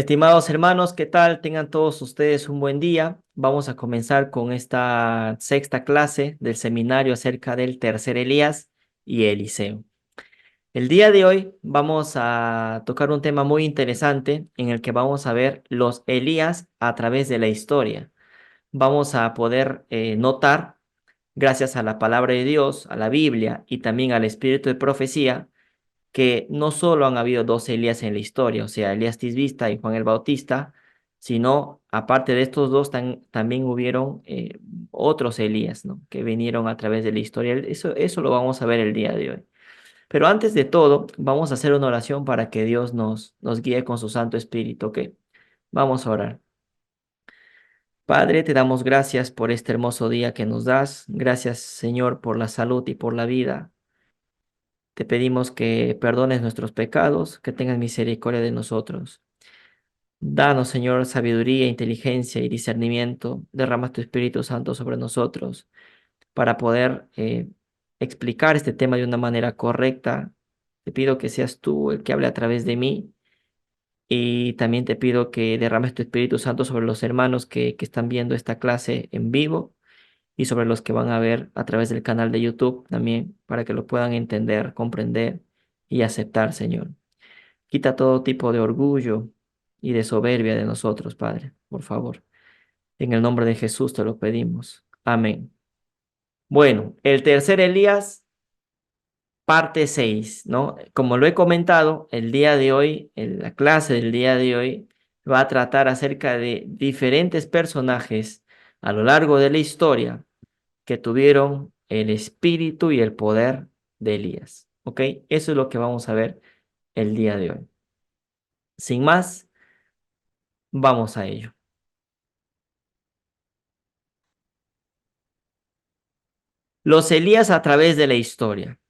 Estimados hermanos, ¿qué tal? Tengan todos ustedes un buen día. Vamos a comenzar con esta sexta clase del seminario acerca del tercer Elías y Eliseo. El día de hoy vamos a tocar un tema muy interesante en el que vamos a ver los Elías a través de la historia. Vamos a poder notar, gracias a la palabra de Dios, a la Biblia y también al espíritu de profecía, que no solo han habido dos Elías en la historia, o sea, Elías Tisbista y Juan el Bautista, sino aparte de estos dos también hubieron otros Elías, ¿no? Que vinieron a través de la historia. Eso lo vamos a ver el día de hoy. Pero antes de todo, vamos a hacer una oración para que Dios nos guíe con su Santo Espíritu, ¿ok? Vamos a orar. Padre, te damos gracias por este hermoso día que nos das. Gracias, Señor, por la salud y por la vida. Te pedimos que perdones nuestros pecados, que tengas misericordia de nosotros. Danos, Señor, sabiduría, inteligencia y discernimiento. Derrama tu Espíritu Santo sobre nosotros para poder explicar este tema de una manera correcta. Te pido que seas tú el que hable a través de mí y también te pido que derrames tu Espíritu Santo sobre los hermanos que están viendo esta clase en vivo y sobre los que van a ver a través del canal de YouTube también para que lo puedan entender, comprender y aceptar, Señor. Quita todo tipo de orgullo y de soberbia de nosotros, Padre, por favor. En el nombre de Jesús te lo pedimos. Amén. Bueno, el tercer Elías, parte 6, ¿no? Como lo he comentado, el día de hoy, en la clase del día de hoy, va a tratar acerca de diferentes personajes a lo largo de la historia que tuvieron el espíritu y el poder de Elías. ¿Ok? Eso es lo que vamos a ver el día de hoy. Sin más, vamos a ello. Los Elías a través de la historia.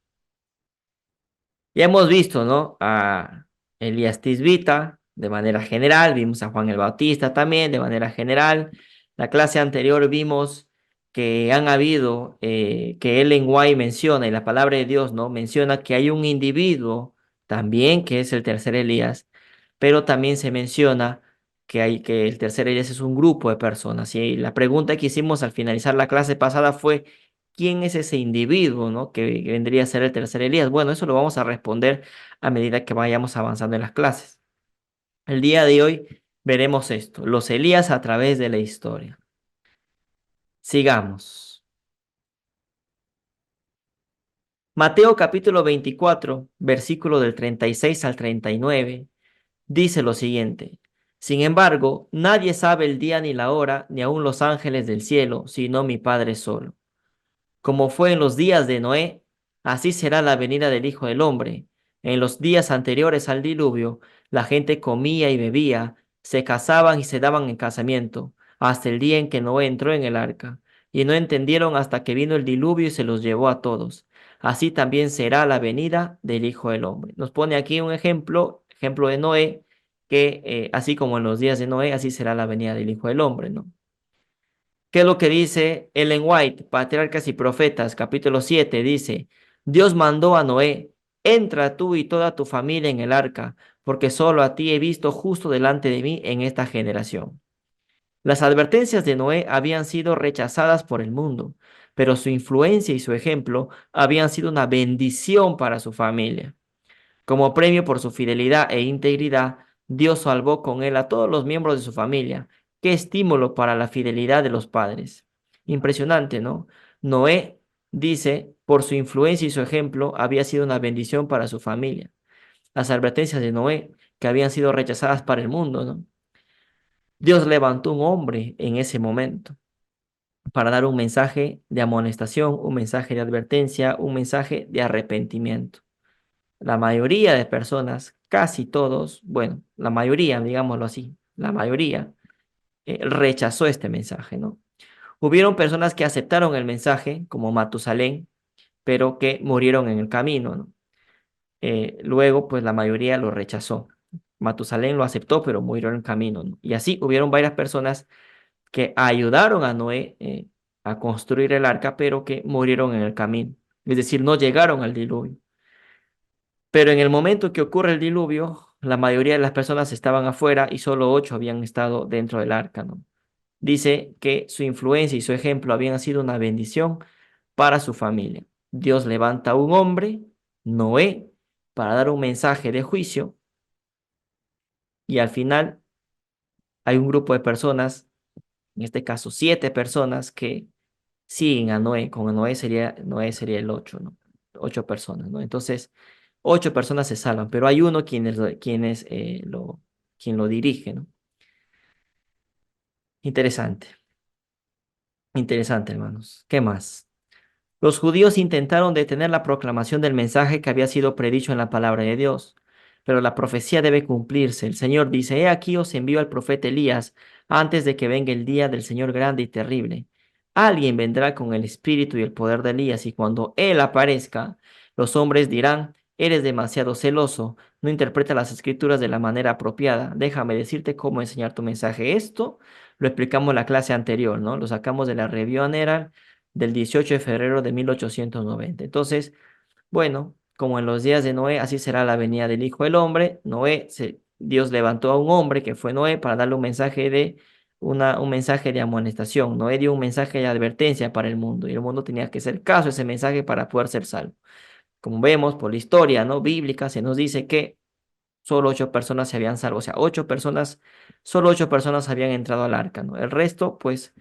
Ya hemos visto, ¿no? A Elías Tisbita de manera general, vimos a Juan el Bautista también de manera general. La clase anterior vimos que han habido, que Ellen White menciona, y la palabra de Dios, ¿no? Menciona que hay un individuo también que es el tercer Elías, pero también se menciona que el tercer Elías es un grupo de personas. Y la pregunta que hicimos al finalizar la clase pasada fue, ¿quién es ese individuo, ¿no? Que vendría a ser el tercer Elías? Bueno, eso lo vamos a responder a medida que vayamos avanzando en las clases. El día de hoy veremos esto, los Elías a través de la historia. Sigamos. Mateo capítulo 24, versículo del 36 al 39, dice lo siguiente. Sin embargo, nadie sabe el día ni la hora, ni aun los ángeles del cielo, sino mi Padre solo. Como fue en los días de Noé, así será la venida del Hijo del Hombre. En los días anteriores al diluvio, la gente comía y bebía, se casaban y se daban en casamiento, hasta el día en que Noé entró en el arca. Y no entendieron hasta que vino el diluvio y se los llevó a todos. Así también será la venida del Hijo del Hombre. Nos pone aquí un ejemplo de Noé, que así como en los días de Noé, así será la venida del Hijo del Hombre, ¿no? ¿Qué es lo que dice Ellen White, Patriarcas y Profetas, capítulo 7? Dice, Dios mandó a Noé, entra tú y toda tu familia en el arca, porque solo a ti he visto justo delante de mí en esta generación. Las advertencias de Noé habían sido rechazadas por el mundo, pero su influencia y su ejemplo habían sido una bendición para su familia. Como premio por su fidelidad e integridad, Dios salvó con él a todos los miembros de su familia. Qué estímulo para la fidelidad de los padres. Impresionante, ¿no? Noé dice, por su influencia y su ejemplo, había sido una bendición para su familia. Las advertencias de Noé, que habían sido rechazadas para el mundo, ¿no? Dios levantó un hombre en ese momento para dar un mensaje de amonestación, un mensaje de advertencia, un mensaje de arrepentimiento. La mayoría de personas, casi todos, bueno, la mayoría, digámoslo así, la mayoría rechazó este mensaje, ¿no? Hubieron personas que aceptaron el mensaje, como Matusalén, pero que murieron en el camino, ¿no? Luego, pues la mayoría lo rechazó. Matusalén lo aceptó, pero murió en el camino, ¿no? Y así hubieron varias personas que ayudaron a Noé a construir el arca, pero que murieron en el camino. Es decir, no llegaron al diluvio. Pero en el momento que ocurre el diluvio, La mayoría de las personas estaban afuera y solo 8 habían estado dentro del arca, ¿no? Dice que su influencia y su ejemplo habían sido una bendición para su familia. Dios levanta a un hombre, Noé, para dar un mensaje de juicio y al final hay un grupo de personas, en este caso 7 personas, que siguen a Noé. Con Noé sería el 8, ¿no? 8 personas, ¿no? Entonces, 8 personas se salvan, pero hay uno quien lo dirige, ¿no? Interesante, interesante, hermanos. ¿Qué más? Los judíos intentaron detener la proclamación del mensaje que había sido predicho en la palabra de Dios, pero la profecía debe cumplirse. El Señor dice, he aquí os envío al profeta Elías antes de que venga el día del Señor grande y terrible. Alguien vendrá con el espíritu y el poder de Elías, y cuando él aparezca, los hombres dirán, eres demasiado celoso, no interpreta las escrituras de la manera apropiada. Déjame decirte cómo enseñar tu mensaje. Esto lo explicamos en la clase anterior, ¿no? Lo sacamos de la Review Anera del 18 de febrero de 1890. Entonces, bueno, como en los días de Noé, así será la venida del Hijo del Hombre. Dios levantó a un hombre que fue Noé para darle un mensaje de amonestación. Noé dio un mensaje de advertencia para el mundo y el mundo tenía que hacer caso a ese mensaje para poder ser salvo. Como vemos por la historia, ¿no? Bíblica, se nos dice que solo 8 personas se habían salvo, o sea, solo 8 personas habían entrado al arca, ¿no? El resto, pues,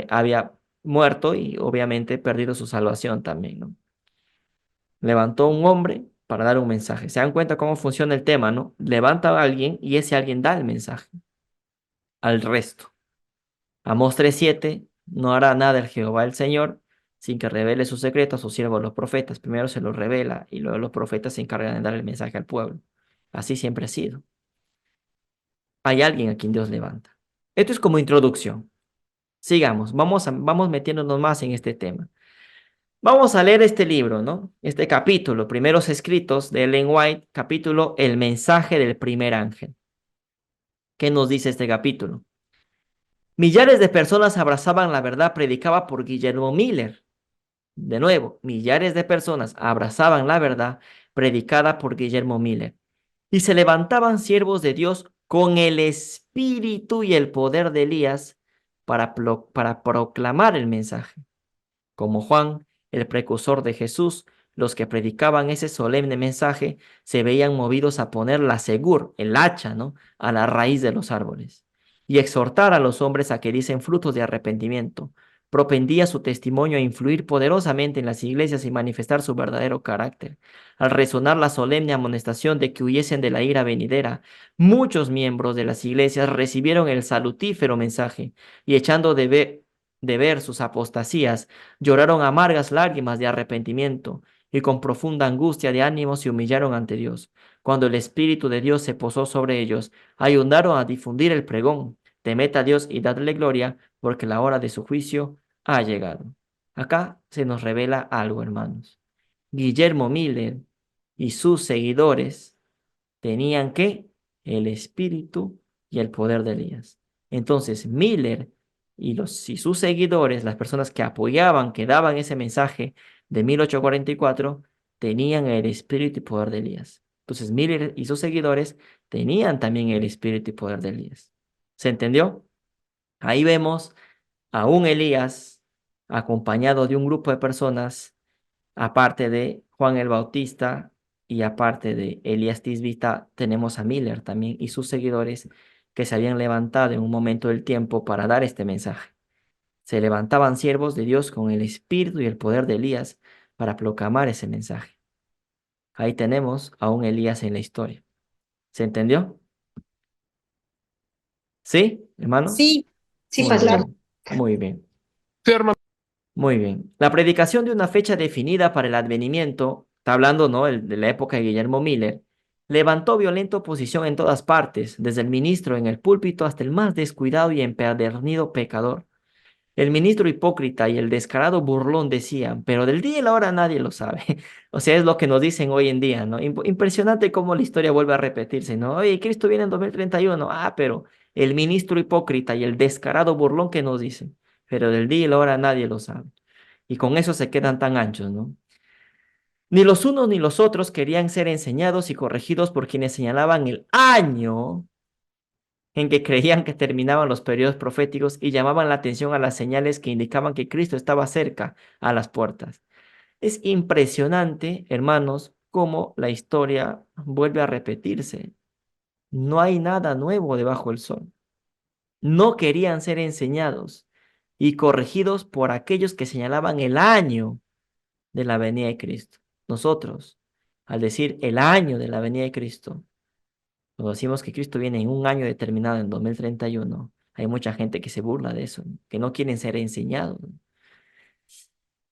había muerto y obviamente perdido su salvación también, ¿no? Levantó un hombre para dar un mensaje. ¿Se dan cuenta cómo funciona el tema, no? Levanta a alguien y ese alguien da el mensaje al resto. Amós 3:7, no hará nada el Jehová el Señor sin que revele sus secretos a sus siervos los profetas. Primero se los revela y luego los profetas se encargan de dar el mensaje al pueblo. Así siempre ha sido. Hay alguien a quien Dios levanta. Esto es como introducción. Sigamos, vamos metiéndonos más en este tema. Vamos a leer este libro, ¿no? Este capítulo, Primeros Escritos de Ellen White, capítulo El mensaje del primer ángel. ¿Qué nos dice este capítulo? Millares de personas abrazaban la verdad predicada por Guillermo Miller. De nuevo, millares de personas abrazaban la verdad predicada por Guillermo Miller. Y se levantaban siervos de Dios con el espíritu y el poder de Elías para proclamar el mensaje. Como Juan, el precursor de Jesús, los que predicaban ese solemne mensaje se veían movidos a poner la segur, el hacha, ¿no?, a la raíz de los árboles y exhortar a los hombres a que dicen frutos de arrepentimiento. Propendía su testimonio a influir poderosamente en las iglesias y manifestar su verdadero carácter. Al resonar la solemne amonestación de que huyesen de la ira venidera, muchos miembros de las iglesias recibieron el salutífero mensaje y echando de ver sus apostasías, lloraron amargas lágrimas de arrepentimiento y con profunda angustia de ánimo se humillaron ante Dios. Cuando el Espíritu de Dios se posó sobre ellos, ayudaron a difundir el pregón. Temed a Dios y dadle gloria, porque la hora de su juicio ha llegado. Acá se nos revela algo, hermanos. Guillermo Miller y sus seguidores tenían que el espíritu y el poder de Elías. Entonces, Miller y sus seguidores, las personas que apoyaban, que daban ese mensaje de 1844, tenían el espíritu y poder de Elías. Entonces, Miller y sus seguidores tenían también el espíritu y poder de Elías. ¿Se entendió? Ahí vemos a un Elías acompañado de un grupo de personas, aparte de Juan el Bautista y aparte de Elías Tisbita, tenemos a Miller también y sus seguidores que se habían levantado en un momento del tiempo para dar este mensaje. Se levantaban siervos de Dios con el espíritu y el poder de Elías para proclamar ese mensaje. Ahí tenemos a un Elías en la historia. ¿Se entendió? ¿Sí, hermanos? Sí, sí, Muy pastor. bien, muy bien. Sí, hermano. Muy bien. La predicación de una fecha definida para el advenimiento, está hablando, ¿no?, de la época de Guillermo Miller, levantó violenta oposición en todas partes, desde el ministro en el púlpito hasta el más descuidado y empedernido pecador. El ministro hipócrita y el descarado burlón decían, pero del día y la hora nadie lo sabe. O sea, es lo que nos dicen hoy en día, ¿no? Impresionante cómo la historia vuelve a repetirse, ¿no? Oye, Cristo viene en 2031. Ah, pero el ministro hipócrita y el descarado burlón que nos dicen, pero del día y la hora nadie lo sabe. Y con eso se quedan tan anchos, ¿no? Ni los unos ni los otros querían ser enseñados y corregidos por quienes señalaban el año en que creían que terminaban los periodos proféticos y llamaban la atención a las señales que indicaban que Cristo estaba cerca a las puertas. Es impresionante, hermanos, cómo la historia vuelve a repetirse. No hay nada nuevo debajo del sol. No querían ser enseñados y corregidos por aquellos que señalaban el año de la venida de Cristo. Nosotros, al decir el año de la venida de Cristo, cuando decimos que Cristo viene en un año determinado, en 2031, hay mucha gente que se burla de eso, ¿no? Que no quieren ser enseñados, ¿no?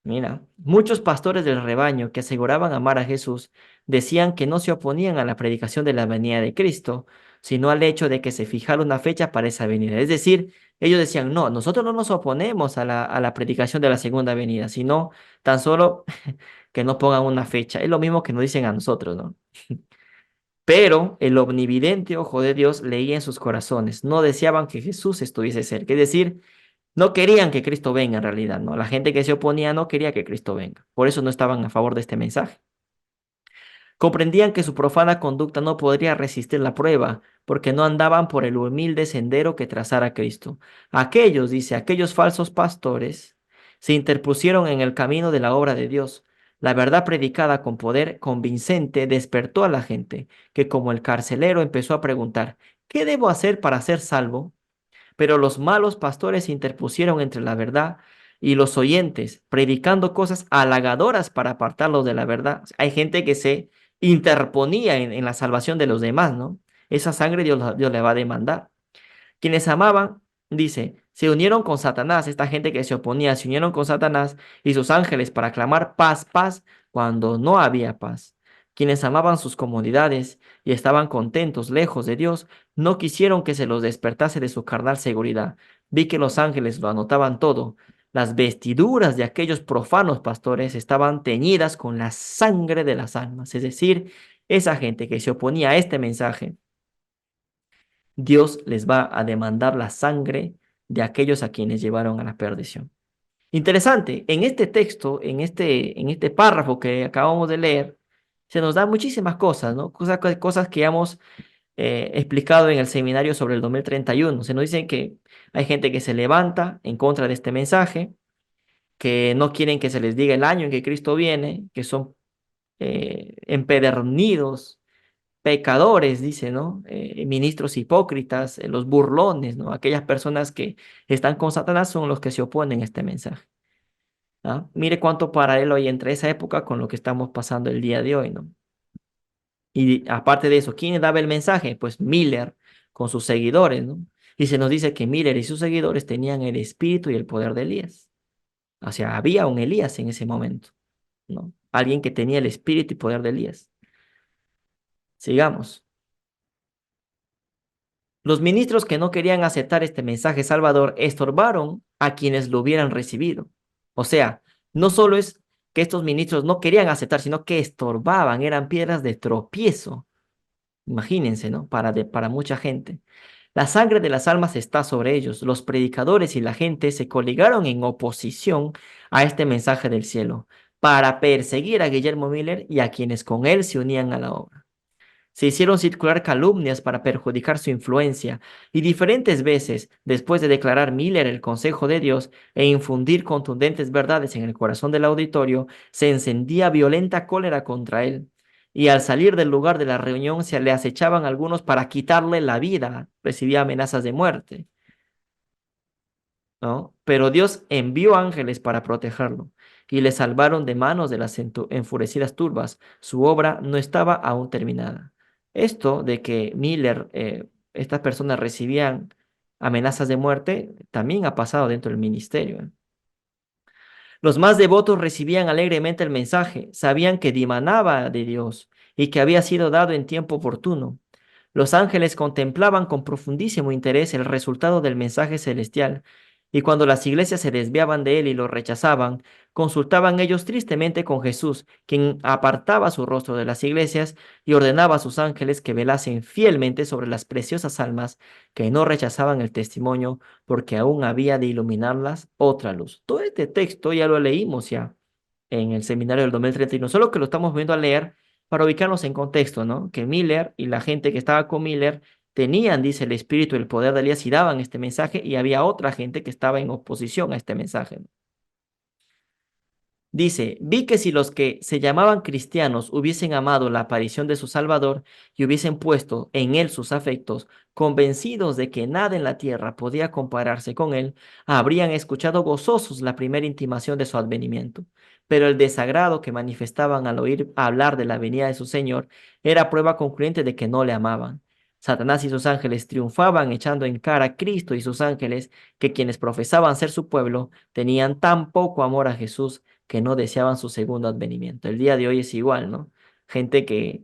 Mira, muchos pastores del rebaño que aseguraban amar a Jesús decían que no se oponían a la predicación de la venida de Cristo, sino al hecho de que se fijara una fecha para esa venida. Es decir, ellos decían, no, nosotros no nos oponemos a la predicación de la segunda venida, sino tan solo que no pongan una fecha. Es lo mismo que nos dicen a nosotros, ¿no? Pero el omnividente ojo de Dios leía en sus corazones, no deseaban que Jesús estuviese cerca, es decir, no querían que Cristo venga en realidad, ¿no? La gente que se oponía no quería que Cristo venga, por eso no estaban a favor de este mensaje. Comprendían que su profana conducta no podría resistir la prueba, porque no andaban por el humilde sendero que trazara Cristo. Aquellos, dice, aquellos falsos pastores se interpusieron en el camino de la obra de Dios. La verdad predicada con poder convincente despertó a la gente, que como el carcelero empezó a preguntar, ¿qué debo hacer para ser salvo? Pero los malos pastores se interpusieron entre la verdad y los oyentes, predicando cosas halagadoras para apartarlos de la verdad. Hay gente que se interponía en la salvación de los demás, ¿no? Esa sangre Dios le va a demandar. Quienes amaban, dice, se unieron con Satanás, esta gente que se oponía, se unieron con Satanás y sus ángeles para clamar paz, paz, cuando no había paz. Quienes amaban sus comodidades y estaban contentos lejos de Dios, no quisieron que se los despertase de su carnal seguridad. Vi que los ángeles lo anotaban todo. Las vestiduras de aquellos profanos pastores estaban teñidas con la sangre de las almas, es decir, esa gente que se oponía a este mensaje Dios les va a demandar la sangre de aquellos a quienes llevaron a la perdición. Interesante, en este texto, en este párrafo que acabamos de leer, se nos dan muchísimas cosas, ¿no? Cosas que hemos explicado en el seminario sobre el 2031. Se nos dice que hay gente que se levanta en contra de este mensaje, que no quieren que se les diga el año en que Cristo viene, que son empedernidos pecadores, dice, ¿no? Ministros hipócritas, los burlones, ¿no? Aquellas personas que están con Satanás son los que se oponen a este mensaje. ¿Ah? Mire cuánto paralelo hay entre esa época con lo que estamos pasando el día de hoy, ¿no? Y aparte de eso, ¿quién daba el mensaje? Pues Miller con sus seguidores, ¿no? Y se nos dice que Miller y sus seguidores tenían el espíritu y el poder de Elías. O sea, había un Elías en ese momento, ¿no? Alguien que tenía el espíritu y poder de Elías. Sigamos. Los ministros que no querían aceptar este mensaje salvador estorbaron a quienes lo hubieran recibido. O sea, no solo es que estos ministros no querían aceptar, sino que estorbaban, eran piedras de tropiezo. Imagínense, ¿no? Para mucha gente. La sangre de las almas está sobre ellos. Los predicadores y la gente se coligaron en oposición a este mensaje del cielo para perseguir a Guillermo Miller y a quienes con él se unían a la obra. Se hicieron circular calumnias para perjudicar su influencia, y diferentes veces, después de declarar Miller el consejo de Dios e infundir contundentes verdades en el corazón del auditorio, se encendía violenta cólera contra él. Y al salir del lugar de la reunión se le acechaban algunos para quitarle la vida, recibía amenazas de muerte. ¿No? Pero Dios envió ángeles para protegerlo y le salvaron de manos de las enfurecidas turbas. Su obra no estaba aún terminada. Esto de que Miller, estas personas recibían amenazas de muerte, también ha pasado dentro del ministerio, ¿eh? Los más devotos recibían alegremente el mensaje, sabían que dimanaba de Dios y que había sido dado en tiempo oportuno. Los ángeles contemplaban con profundísimo interés el resultado del mensaje celestial, y cuando las iglesias se desviaban de él y lo rechazaban, consultaban ellos tristemente con Jesús, quien apartaba su rostro de las iglesias y ordenaba a sus ángeles que velasen fielmente sobre las preciosas almas que no rechazaban el testimonio, porque aún había de iluminarlas otra luz. Todo este texto ya lo leímos ya. en el seminario del 2031, solo que lo estamos viendo a leer para ubicarnos en contexto, ¿no? Que Miller y la gente que estaba con Miller tenían, dice, el espíritu y el poder de Elías y daban este mensaje, y había otra gente que estaba en oposición a este mensaje, ¿no? Dice, vi que si los que se llamaban cristianos hubiesen amado la aparición de su Salvador y hubiesen puesto en él sus afectos, convencidos de que nada en la tierra podía compararse con él, habrían escuchado gozosos la primera intimación de su advenimiento. Pero el desagrado que manifestaban al oír hablar de la venida de su Señor era prueba concluyente de que no le amaban. Satanás y sus ángeles triunfaban echando en cara a Cristo y sus ángeles, que quienes profesaban ser su pueblo tenían tan poco amor a Jesús que no deseaban su segundo advenimiento. El día de hoy es igual, ¿no? Gente que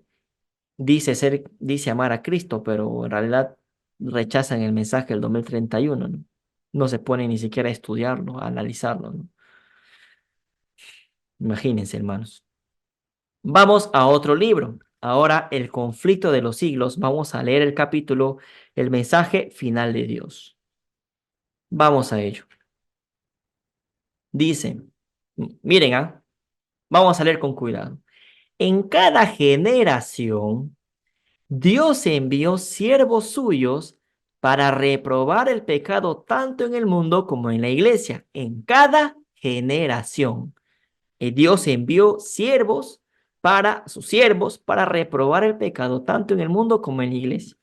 dice amar a Cristo, pero en realidad rechazan el mensaje del 2031, ¿no? No se pone ni siquiera a estudiarlo, a analizarlo, ¿no? Imagínense, hermanos. Vamos a otro libro. Ahora, el conflicto de los siglos. Vamos a leer el capítulo, el mensaje final de Dios. Vamos a ello. Dice, miren, vamos a leer con cuidado. En cada generación, Dios envió siervos suyos para reprobar el pecado tanto en el mundo como en la iglesia, en cada generación. Dios envió sus siervos para reprobar el pecado tanto en el mundo como en la iglesia.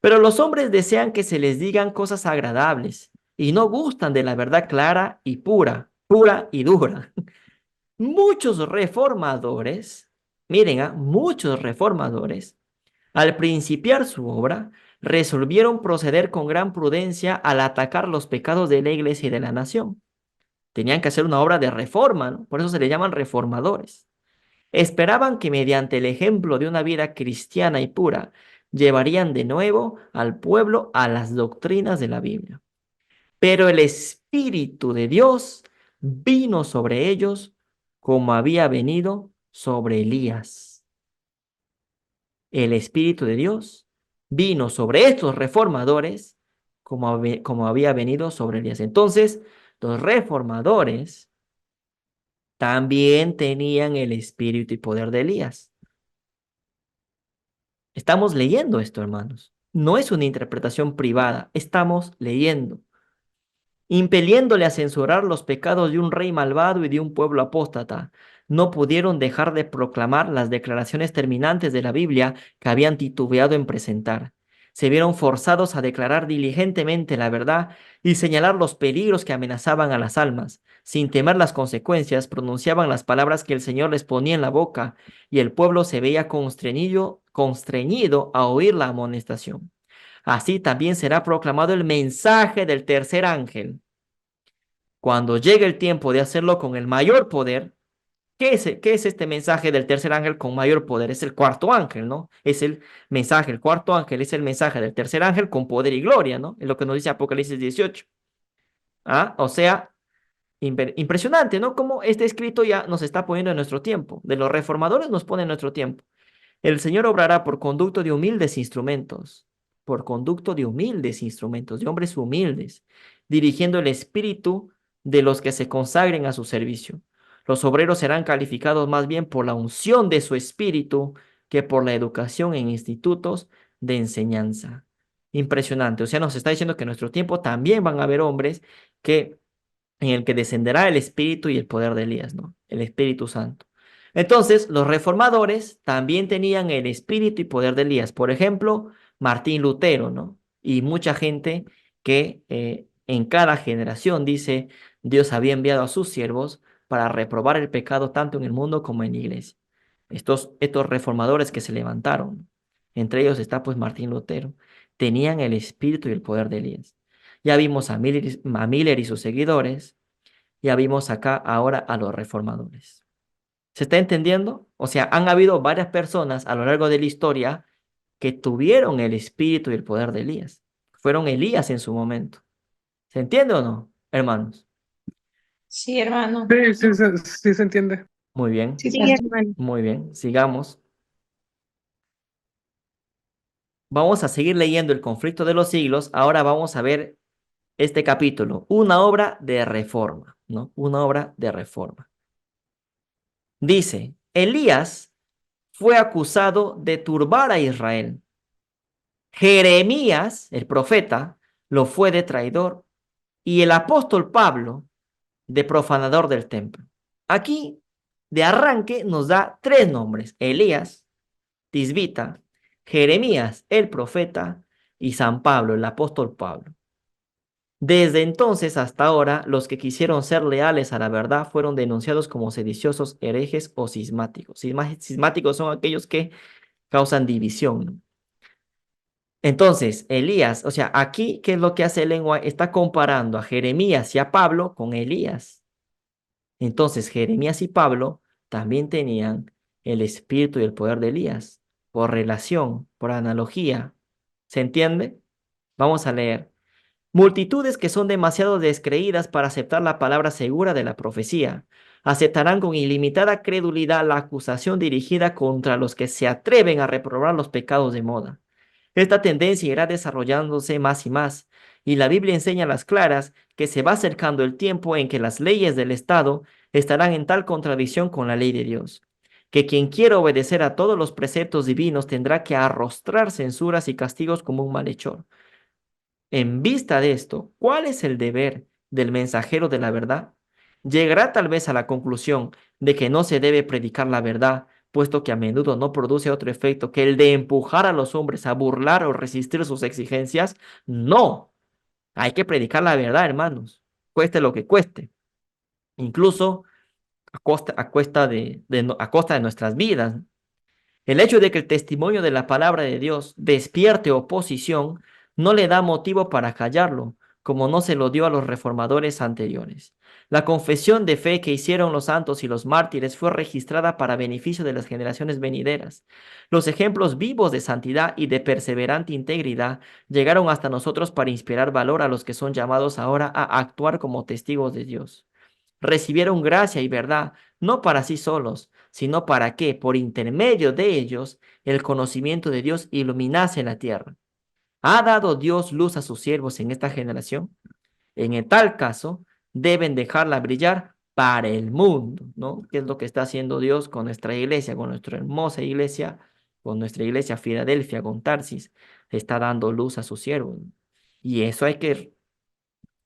Pero los hombres desean que se les digan cosas agradables y no gustan de la verdad clara y pura y dura. Muchos reformadores, miren, muchos reformadores, al principiar su obra, resolvieron proceder con gran prudencia al atacar los pecados de la iglesia y de la nación. Tenían que hacer una obra de reforma, ¿no? Por eso se le llaman reformadores. Esperaban que mediante el ejemplo de una vida cristiana y pura, llevarían de nuevo al pueblo a las doctrinas de la Biblia. Pero el Espíritu de Dios vino sobre ellos como había venido sobre Elías. El Espíritu de Dios vino sobre estos reformadores como había venido sobre Elías. Entonces, los reformadores también tenían el espíritu y poder de Elías. Estamos leyendo esto, hermanos. No es una interpretación privada, estamos leyendo, impeliéndole a censurar los pecados de un rey malvado y de un pueblo apóstata. No pudieron dejar de proclamar las declaraciones terminantes de la Biblia que habían titubeado en presentar. Se vieron forzados a declarar diligentemente la verdad y señalar los peligros que amenazaban a las almas. Sin temer las consecuencias, pronunciaban las palabras que el Señor les ponía en la boca, y el pueblo se veía constreñido a oír la amonestación. Así también será proclamado el mensaje del tercer ángel. Cuando llegue el tiempo de hacerlo con el mayor poder, ¿qué es este mensaje del tercer ángel con mayor poder? Es el cuarto ángel, ¿no? Es el mensaje, el cuarto ángel es el mensaje del tercer ángel con poder y gloria, ¿no? Es lo que nos dice Apocalipsis 18. ¿Ah? O sea, impresionante, ¿no? Como este escrito ya nos está poniendo en nuestro tiempo. De los reformadores nos pone en nuestro tiempo. El Señor obrará por conducto de humildes instrumentos, por conducto de humildes instrumentos, de hombres humildes, dirigiendo el espíritu de los que se consagren a su servicio. Los obreros serán calificados más bien por la unción de su espíritu que por la educación en institutos de enseñanza. Impresionante. O sea, nos está diciendo que en nuestro tiempo también van a haber hombres que en el que descenderá el espíritu y el poder de Elías, ¿no? El Espíritu Santo. Entonces, los reformadores también tenían el espíritu y poder de Elías. Por ejemplo, Martín Lutero, ¿no? Y mucha gente que en cada generación dice, Dios había enviado a sus siervos para reprobar el pecado tanto en el mundo como en la iglesia. Estos reformadores que se levantaron, entre ellos está pues Martín Lutero, tenían el espíritu y el poder de Elías. Ya vimos a Miller y sus seguidores, ya vimos acá ahora a los reformadores. ¿Se está entendiendo? O sea, han habido varias personas a lo largo de la historia que tuvieron el espíritu y el poder de Elías. Fueron Elías en su momento. ¿Se entiende o no, hermanos? Sí, hermano. Sí, sí se entiende. Muy bien, Sí, sí, hermano. muy bien. Sigamos. Vamos a seguir leyendo el conflicto de los siglos. Ahora vamos a ver este capítulo, una obra de reforma, ¿no? Una obra de reforma. Dice, Elías fue acusado de turbar a Israel. Jeremías, el profeta, lo fue de traidor. Y el apóstol Pablo, de profanador del templo. Aquí, de arranque, nos da tres nombres: Elías, Tisbita, Jeremías, el profeta, y San Pablo, el apóstol Pablo. Desde entonces hasta ahora, los que quisieron ser leales a la verdad fueron denunciados como sediciosos, herejes o cismáticos. Cismáticos son aquellos que causan división, ¿no? Entonces, Elías, o sea, aquí, ¿qué es lo que hace el lenguaje? Está comparando a Jeremías y a Pablo con Elías. Entonces, Jeremías y Pablo también tenían el espíritu y el poder de Elías, por relación, por analogía. ¿Se entiende? Vamos a leer. Multitudes que son demasiado descreídas para aceptar la palabra segura de la profecía, aceptarán con ilimitada credulidad la acusación dirigida contra los que se atreven a reprobar los pecados de moda. Esta tendencia irá desarrollándose más y más, y la Biblia enseña a las claras que se va acercando el tiempo en que las leyes del Estado estarán en tal contradicción con la ley de Dios, que quien quiera obedecer a todos los preceptos divinos tendrá que arrostrar censuras y castigos como un malhechor. En vista de esto, ¿cuál es el deber del mensajero de la verdad? Llegará tal vez a la conclusión de que no se debe predicar la verdad, puesto que a menudo no produce otro efecto que el de empujar a los hombres a burlar o resistir sus exigencias. No, hay que predicar la verdad, hermanos, cueste lo que cueste, incluso a costa de nuestras vidas. El hecho de que el testimonio de la palabra de Dios despierte oposición no le da motivo para callarlo, como no se lo dio a los reformadores anteriores. La confesión de fe que hicieron los santos y los mártires fue registrada para beneficio de las generaciones venideras. Los ejemplos vivos de santidad y de perseverante integridad llegaron hasta nosotros para inspirar valor a los que son llamados ahora a actuar como testigos de Dios. Recibieron gracia y verdad, no para sí solos, sino para que, por intermedio de ellos, el conocimiento de Dios iluminase la tierra. ¿Ha dado Dios luz a sus siervos en esta generación? En el tal caso, deben dejarla brillar para el mundo, ¿no? ¿Qué es lo que está haciendo Dios con nuestra iglesia, con nuestra hermosa iglesia, con nuestra iglesia Filadelfia, con Tarsis? Está dando luz a sus siervos, ¿no? Y eso hay que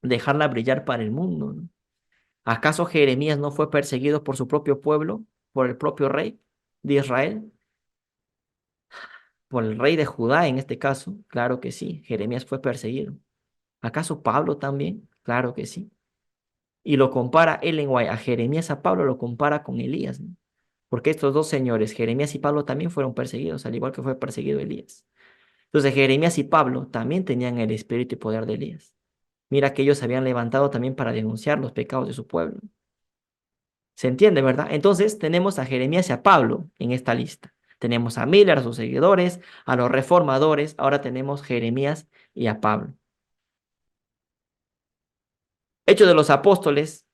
dejarla brillar para el mundo, ¿no? ¿Acaso Jeremías no fue perseguido por su propio pueblo, por el propio rey de Israel, por el rey de Judá en este caso? Claro que sí, Jeremías fue perseguido. ¿Acaso Pablo también? Claro que sí. Y lo compara Ellen White, a Jeremías, a Pablo lo compara con Elías, ¿no? Porque estos dos señores, Jeremías y Pablo, también fueron perseguidos, al igual que fue perseguido Elías. Entonces Jeremías y Pablo también tenían el espíritu y poder de Elías. Mira que ellos se habían levantado también para denunciar los pecados de su pueblo. ¿Se entiende, verdad? Entonces tenemos a Jeremías y a Pablo en esta lista. Tenemos a Miller, a sus seguidores, a los reformadores. Ahora tenemos Jeremías y a Pablo. Hechos de los Apóstoles,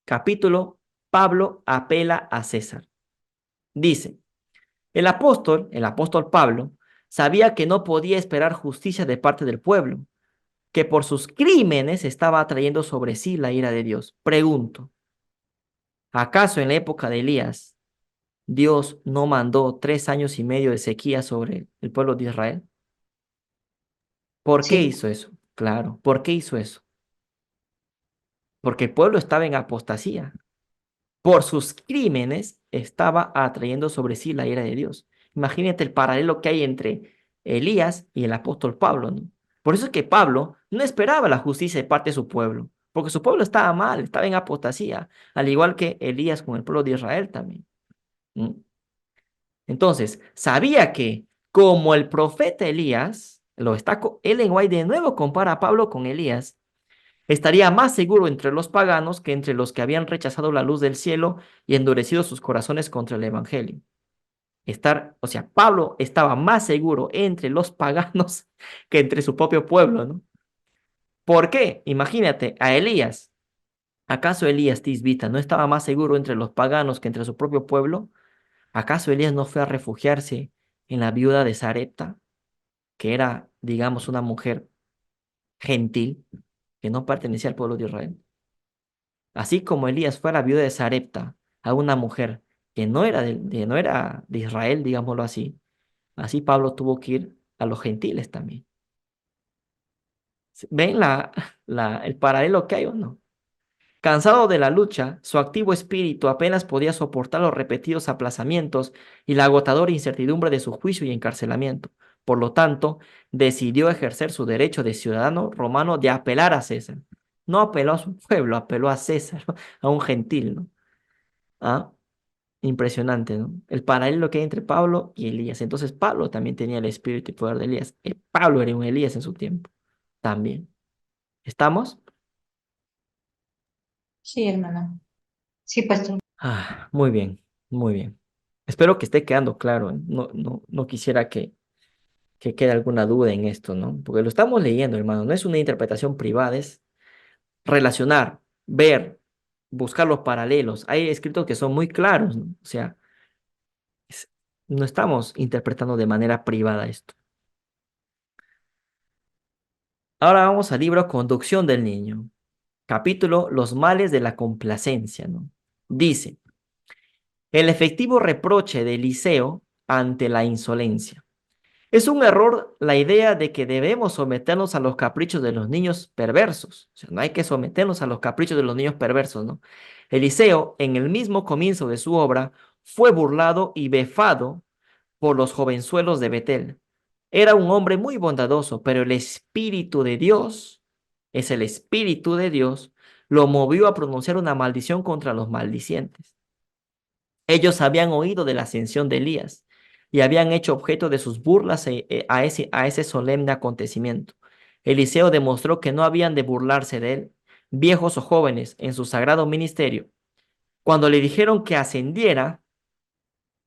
capítulo, Pablo apela a César. Dice, el apóstol Pablo, sabía que no podía esperar justicia de parte del pueblo, que por sus crímenes estaba atrayendo sobre sí la ira de Dios. Pregunto, ¿acaso en la época de Elías Dios no mandó 3 años y medio de sequía sobre el pueblo de Israel? ¿Por qué Sí, hizo eso? Claro, ¿por qué hizo eso? Porque el pueblo estaba en apostasía. Por sus crímenes estaba atrayendo sobre sí la ira de Dios. Imagínate el paralelo que hay entre Elías y el apóstol Pablo, ¿no? Por eso es que Pablo no esperaba la justicia de parte de su pueblo, porque su pueblo estaba mal, estaba en apostasía, al igual que Elías con el pueblo de Israel también. ¿Mm? Entonces, sabía que como el profeta Elías, Ellen White de nuevo compara a Pablo con Elías, estaría más seguro entre los paganos que entre los que habían rechazado la luz del cielo y endurecido sus corazones contra el evangelio. O sea, Pablo estaba más seguro entre los paganos que entre su propio pueblo, ¿no? ¿Por qué? Imagínate a Elías. ¿Acaso Elías Tisbita no estaba más seguro entre los paganos que entre su propio pueblo? ¿Acaso Elías no fue a refugiarse en la viuda de Sarepta, que era, digamos, una mujer gentil que no pertenecía al pueblo de Israel? Así como Elías fue a la viuda de Sarepta, a una mujer que no era de Israel, digámoslo así. Así Pablo tuvo que ir a los gentiles también. ¿Ven el paralelo que hay o no? Cansado de la lucha, su activo espíritu apenas podía soportar los repetidos aplazamientos y la agotadora incertidumbre de su juicio y encarcelamiento. Por lo tanto, decidió ejercer su derecho de ciudadano romano de apelar a César. No apeló a su pueblo, apeló a César, a un gentil, ¿no? Ah, impresionante, ¿no? El paralelo que hay entre Pablo y Elías. Entonces, Pablo también tenía el espíritu y poder de Elías. Pablo era un Elías en su tiempo, también. ¿Estamos? Sí, hermano. Sí, pastor. Muy bien, muy bien. Espero que esté quedando claro, ¿eh? No quisiera que quede alguna duda en esto, ¿no? Porque lo estamos leyendo, hermano. No es una interpretación privada, es relacionar, ver, buscar los paralelos. Hay escritos que son muy claros, ¿no? O sea, es- no estamos interpretando de manera privada esto. Ahora vamos al libro Conducción del Niño, capítulo Los males de la complacencia, ¿no? Dice, el efectivo reproche de Eliseo ante la insolencia. Es un error la idea de que debemos someternos a los caprichos de los niños perversos. O sea, no hay que someternos a los caprichos de los niños perversos, ¿no? Eliseo, en el mismo comienzo de su obra, fue burlado y befado por los jovenzuelos de Betel. Era un hombre muy bondadoso, pero el Espíritu de Dios, es el Espíritu de Dios, lo movió a pronunciar una maldición contra los maldicientes. Ellos habían oído de la ascensión de Elías y habían hecho objeto de sus burlas a ese solemne acontecimiento. Eliseo demostró que no habían de burlarse de él, viejos o jóvenes, en su sagrado ministerio. Cuando le dijeron que ascendiera,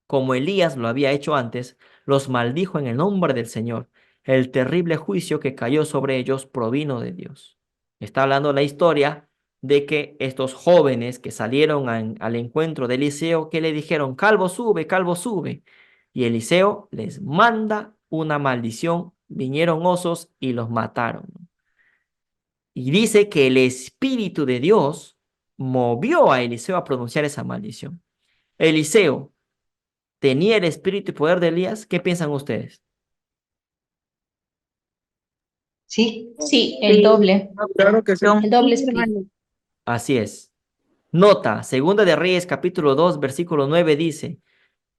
como Elías lo había hecho antes, los maldijo en el nombre del Señor. El terrible juicio que cayó sobre ellos provino de Dios. Está hablando la historia de que estos jóvenes que salieron al encuentro de Eliseo, que le dijeron, calvo sube, calvo sube. Y Eliseo les manda una maldición, vinieron osos y los mataron. Y dice que el Espíritu de Dios movió a Eliseo a pronunciar esa maldición. Eliseo tenía el espíritu y poder de Elías. ¿Qué piensan ustedes? Sí, sí, el doble. Claro que sí. El doble Sí, espíritu. hermano. Así es. Nota, Segunda de Reyes, capítulo 2, versículo 9 dice,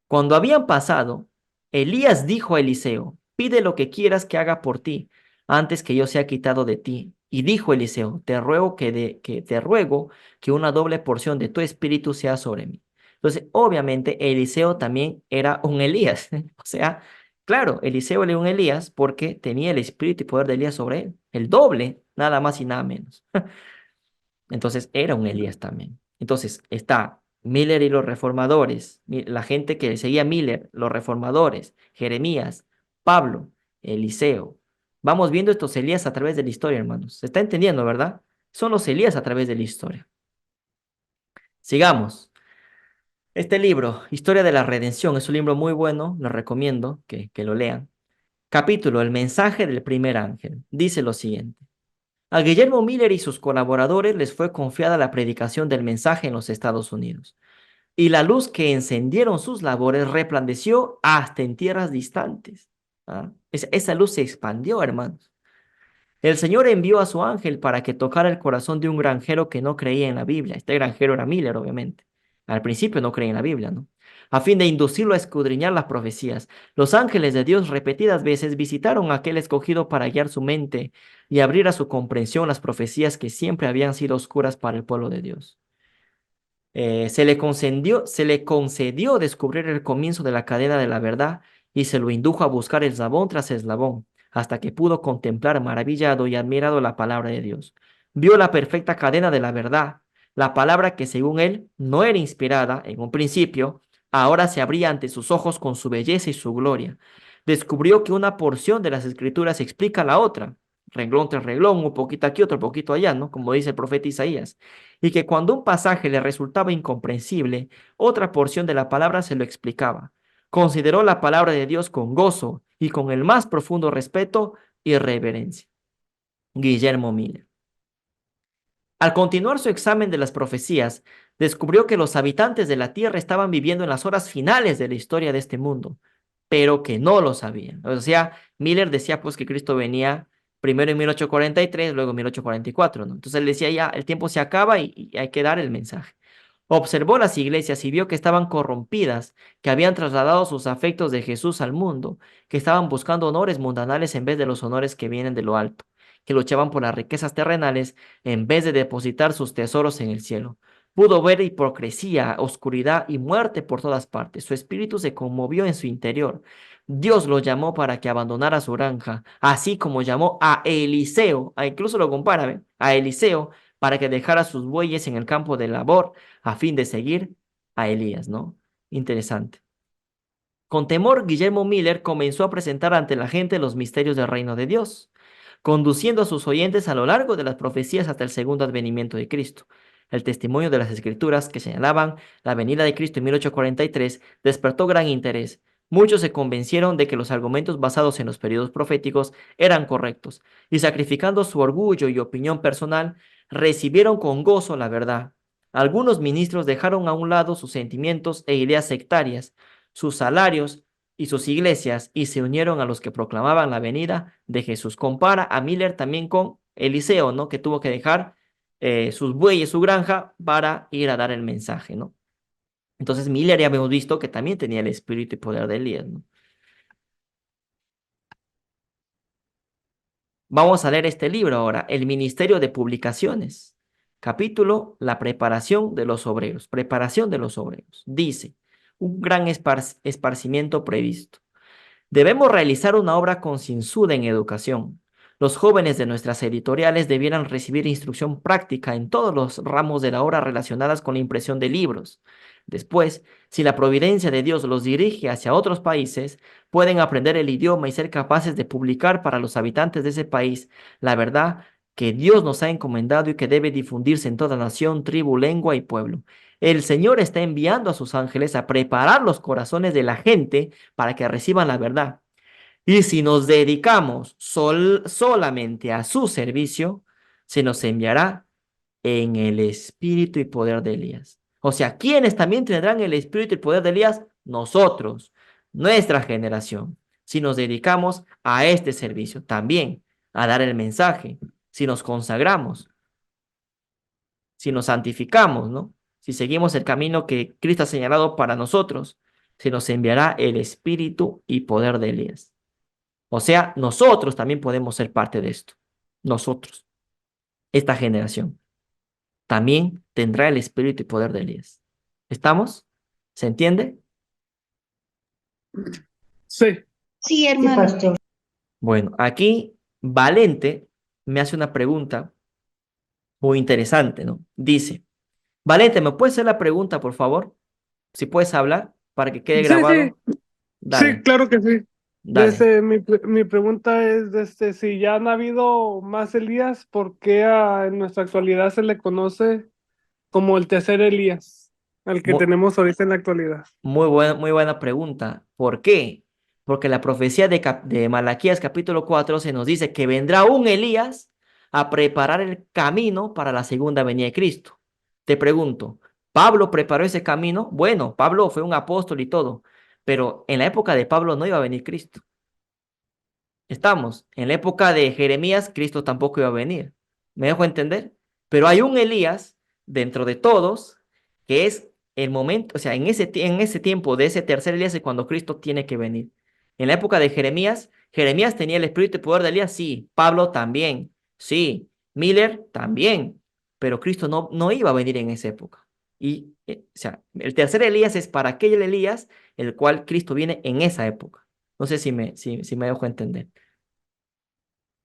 cuando habían pasado, Elías dijo a Eliseo, pide lo que quieras que haga por ti, antes que yo sea quitado de ti. Y dijo Eliseo, te ruego que una doble porción de tu espíritu sea sobre mí. Entonces, obviamente, Eliseo también era un Elías. O sea, claro, Eliseo era un Elías porque tenía el espíritu y poder de Elías sobre él. El doble, nada más y nada menos. Entonces era un Elías también. Entonces está Miller y los reformadores, la gente que seguía a Miller, los reformadores, Jeremías, Pablo, Eliseo. Vamos viendo estos Elías a través de la historia, hermanos. ¿Se está entendiendo, verdad? Son los Elías a través de la historia. Sigamos. Este libro, Historia de la Redención, es un libro muy bueno, lo recomiendo que lo lean. Capítulo, El mensaje del primer ángel. Dice lo siguiente. A Guillermo Miller y sus colaboradores les fue confiada la predicación del mensaje en los Estados Unidos, y la luz que encendieron sus labores resplandeció hasta en tierras distantes. Esa luz se expandió, hermanos. El Señor envió a su ángel para que tocara el corazón de un granjero que no creía en la Biblia. Este granjero era Miller, obviamente. Al principio no creía en la Biblia, ¿no? A fin de inducirlo a escudriñar las profecías. Los ángeles de Dios repetidas veces visitaron a aquel escogido para guiar su mente y abrir a su comprensión las profecías que siempre habían sido oscuras para el pueblo de Dios. Se le concedió descubrir el comienzo de la cadena de la verdad y se lo indujo a buscar eslabón tras eslabón, hasta que pudo contemplar maravillado y admirado la palabra de Dios. Vio la perfecta cadena de la verdad, la palabra que según él no era inspirada en un principio, ahora se abría ante sus ojos con su belleza y su gloria. Descubrió que una porción de las escrituras explica la otra, renglón tras renglón, un poquito aquí, otro poquito allá, ¿no? Como dice el profeta Isaías, y que cuando un pasaje le resultaba incomprensible, otra porción de la palabra se lo explicaba. Consideró la palabra de Dios con gozo y con el más profundo respeto y reverencia. Guillermo Miller. Al continuar su examen de las profecías, descubrió que los habitantes de la tierra estaban viviendo en las horas finales de la historia de este mundo, pero que no lo sabían. O sea, Miller decía pues que Cristo venía primero en 1843, luego en 1844, ¿no? Entonces él decía ya, el tiempo se acaba y hay que dar el mensaje. Observó las iglesias y vio que estaban corrompidas, que habían trasladado sus afectos de Jesús al mundo, que estaban buscando honores mundanales en vez de los honores que vienen de lo alto, que luchaban por las riquezas terrenales en vez de depositar sus tesoros en el cielo. Pudo ver hipocresía, oscuridad y muerte por todas partes. Su espíritu se conmovió en su interior. Dios lo llamó para que abandonara su granja, así como llamó a Eliseo, incluso lo compara, ¿ve? A Eliseo, para que dejara sus bueyes en el campo de labor a fin de seguir a Elías, ¿no? Interesante. Con temor, Guillermo Miller comenzó a presentar ante la gente los misterios del reino de Dios, conduciendo a sus oyentes a lo largo de las profecías hasta el segundo advenimiento de Cristo. El testimonio de las Escrituras que señalaban la venida de Cristo en 1843 despertó gran interés. Muchos se convencieron de que los argumentos basados en los periodos proféticos eran correctos, y sacrificando su orgullo y opinión personal, recibieron con gozo la verdad. Algunos ministros dejaron a un lado sus sentimientos e ideas sectarias, sus salarios y sus iglesias y se unieron a los que proclamaban la venida de Jesús. Compara a Miller también con Eliseo, ¿no? Que tuvo que dejar sus bueyes, su granja, para ir a dar el mensaje, ¿no? Entonces Miller ya habíamos visto que también tenía el espíritu y poder de Elías, ¿no? Vamos a leer este libro ahora, El Ministerio de Publicaciones. Capítulo, la preparación de los obreros. Preparación de los obreros. Dice, un gran esparcimiento previsto. Debemos realizar una obra concienzuda en educación. Los jóvenes de nuestras editoriales debieran recibir instrucción práctica en todos los ramos de la obra relacionadas con la impresión de libros. Después, si la providencia de Dios los dirige hacia otros países, pueden aprender el idioma y ser capaces de publicar para los habitantes de ese país la verdad que Dios nos ha encomendado y que debe difundirse en toda nación, tribu, lengua y pueblo. El Señor está enviando a sus ángeles a preparar los corazones de la gente para que reciban la verdad. Y si nos dedicamos solamente a su servicio, se nos enviará en el espíritu y poder de Elías. O sea, ¿quiénes también tendrán el espíritu y poder de Elías? Nosotros, nuestra generación. Si nos dedicamos a este servicio, también a dar el mensaje, si nos consagramos, si nos santificamos, ¿no? Si seguimos el camino que Cristo ha señalado para nosotros, se nos enviará el espíritu y poder de Elías. O sea, nosotros también podemos ser parte de esto. Nosotros, esta generación, también tendrá el espíritu y poder de Elías. ¿Estamos? ¿Se entiende? Sí, Sí, Sí, hermano. pastor. Bueno, aquí Valente me hace una pregunta muy interesante, ¿no? Dice, Valente, ¿me puedes hacer la pregunta, por favor? Si puedes hablar para que quede sí, sí, grabado. sí, Dale, claro que sí. dale. Mi pregunta es, si ya han habido más Elías, ¿por qué en nuestra actualidad se le conoce como el tercer Elías, al que Mu- tenemos ahorita en la actualidad? muy buena pregunta. ¿Por qué? Porque la profecía de Malaquías capítulo 4 se nos dice que vendrá un Elías a preparar el camino para la segunda venida de Cristo. Te pregunto, ¿Pablo preparó ese camino? Bueno, Pablo fue un apóstol y todo, pero en la época de Pablo no iba a venir Cristo. Estamos. En la época de Jeremías, Cristo tampoco iba a venir. ¿Me dejo entender? Pero hay un Elías dentro de todos que es el momento, o sea, en ese tiempo de ese tercer Elías es cuando Cristo tiene que venir. En la época de Jeremías, Jeremías tenía el espíritu y poder de Elías, sí. Pablo también, sí. Miller también. Pero Cristo no iba a venir en esa época. Y, o sea, el tercer Elías es para aquel Elías el cual Cristo viene en esa época. No sé si me dejo entender.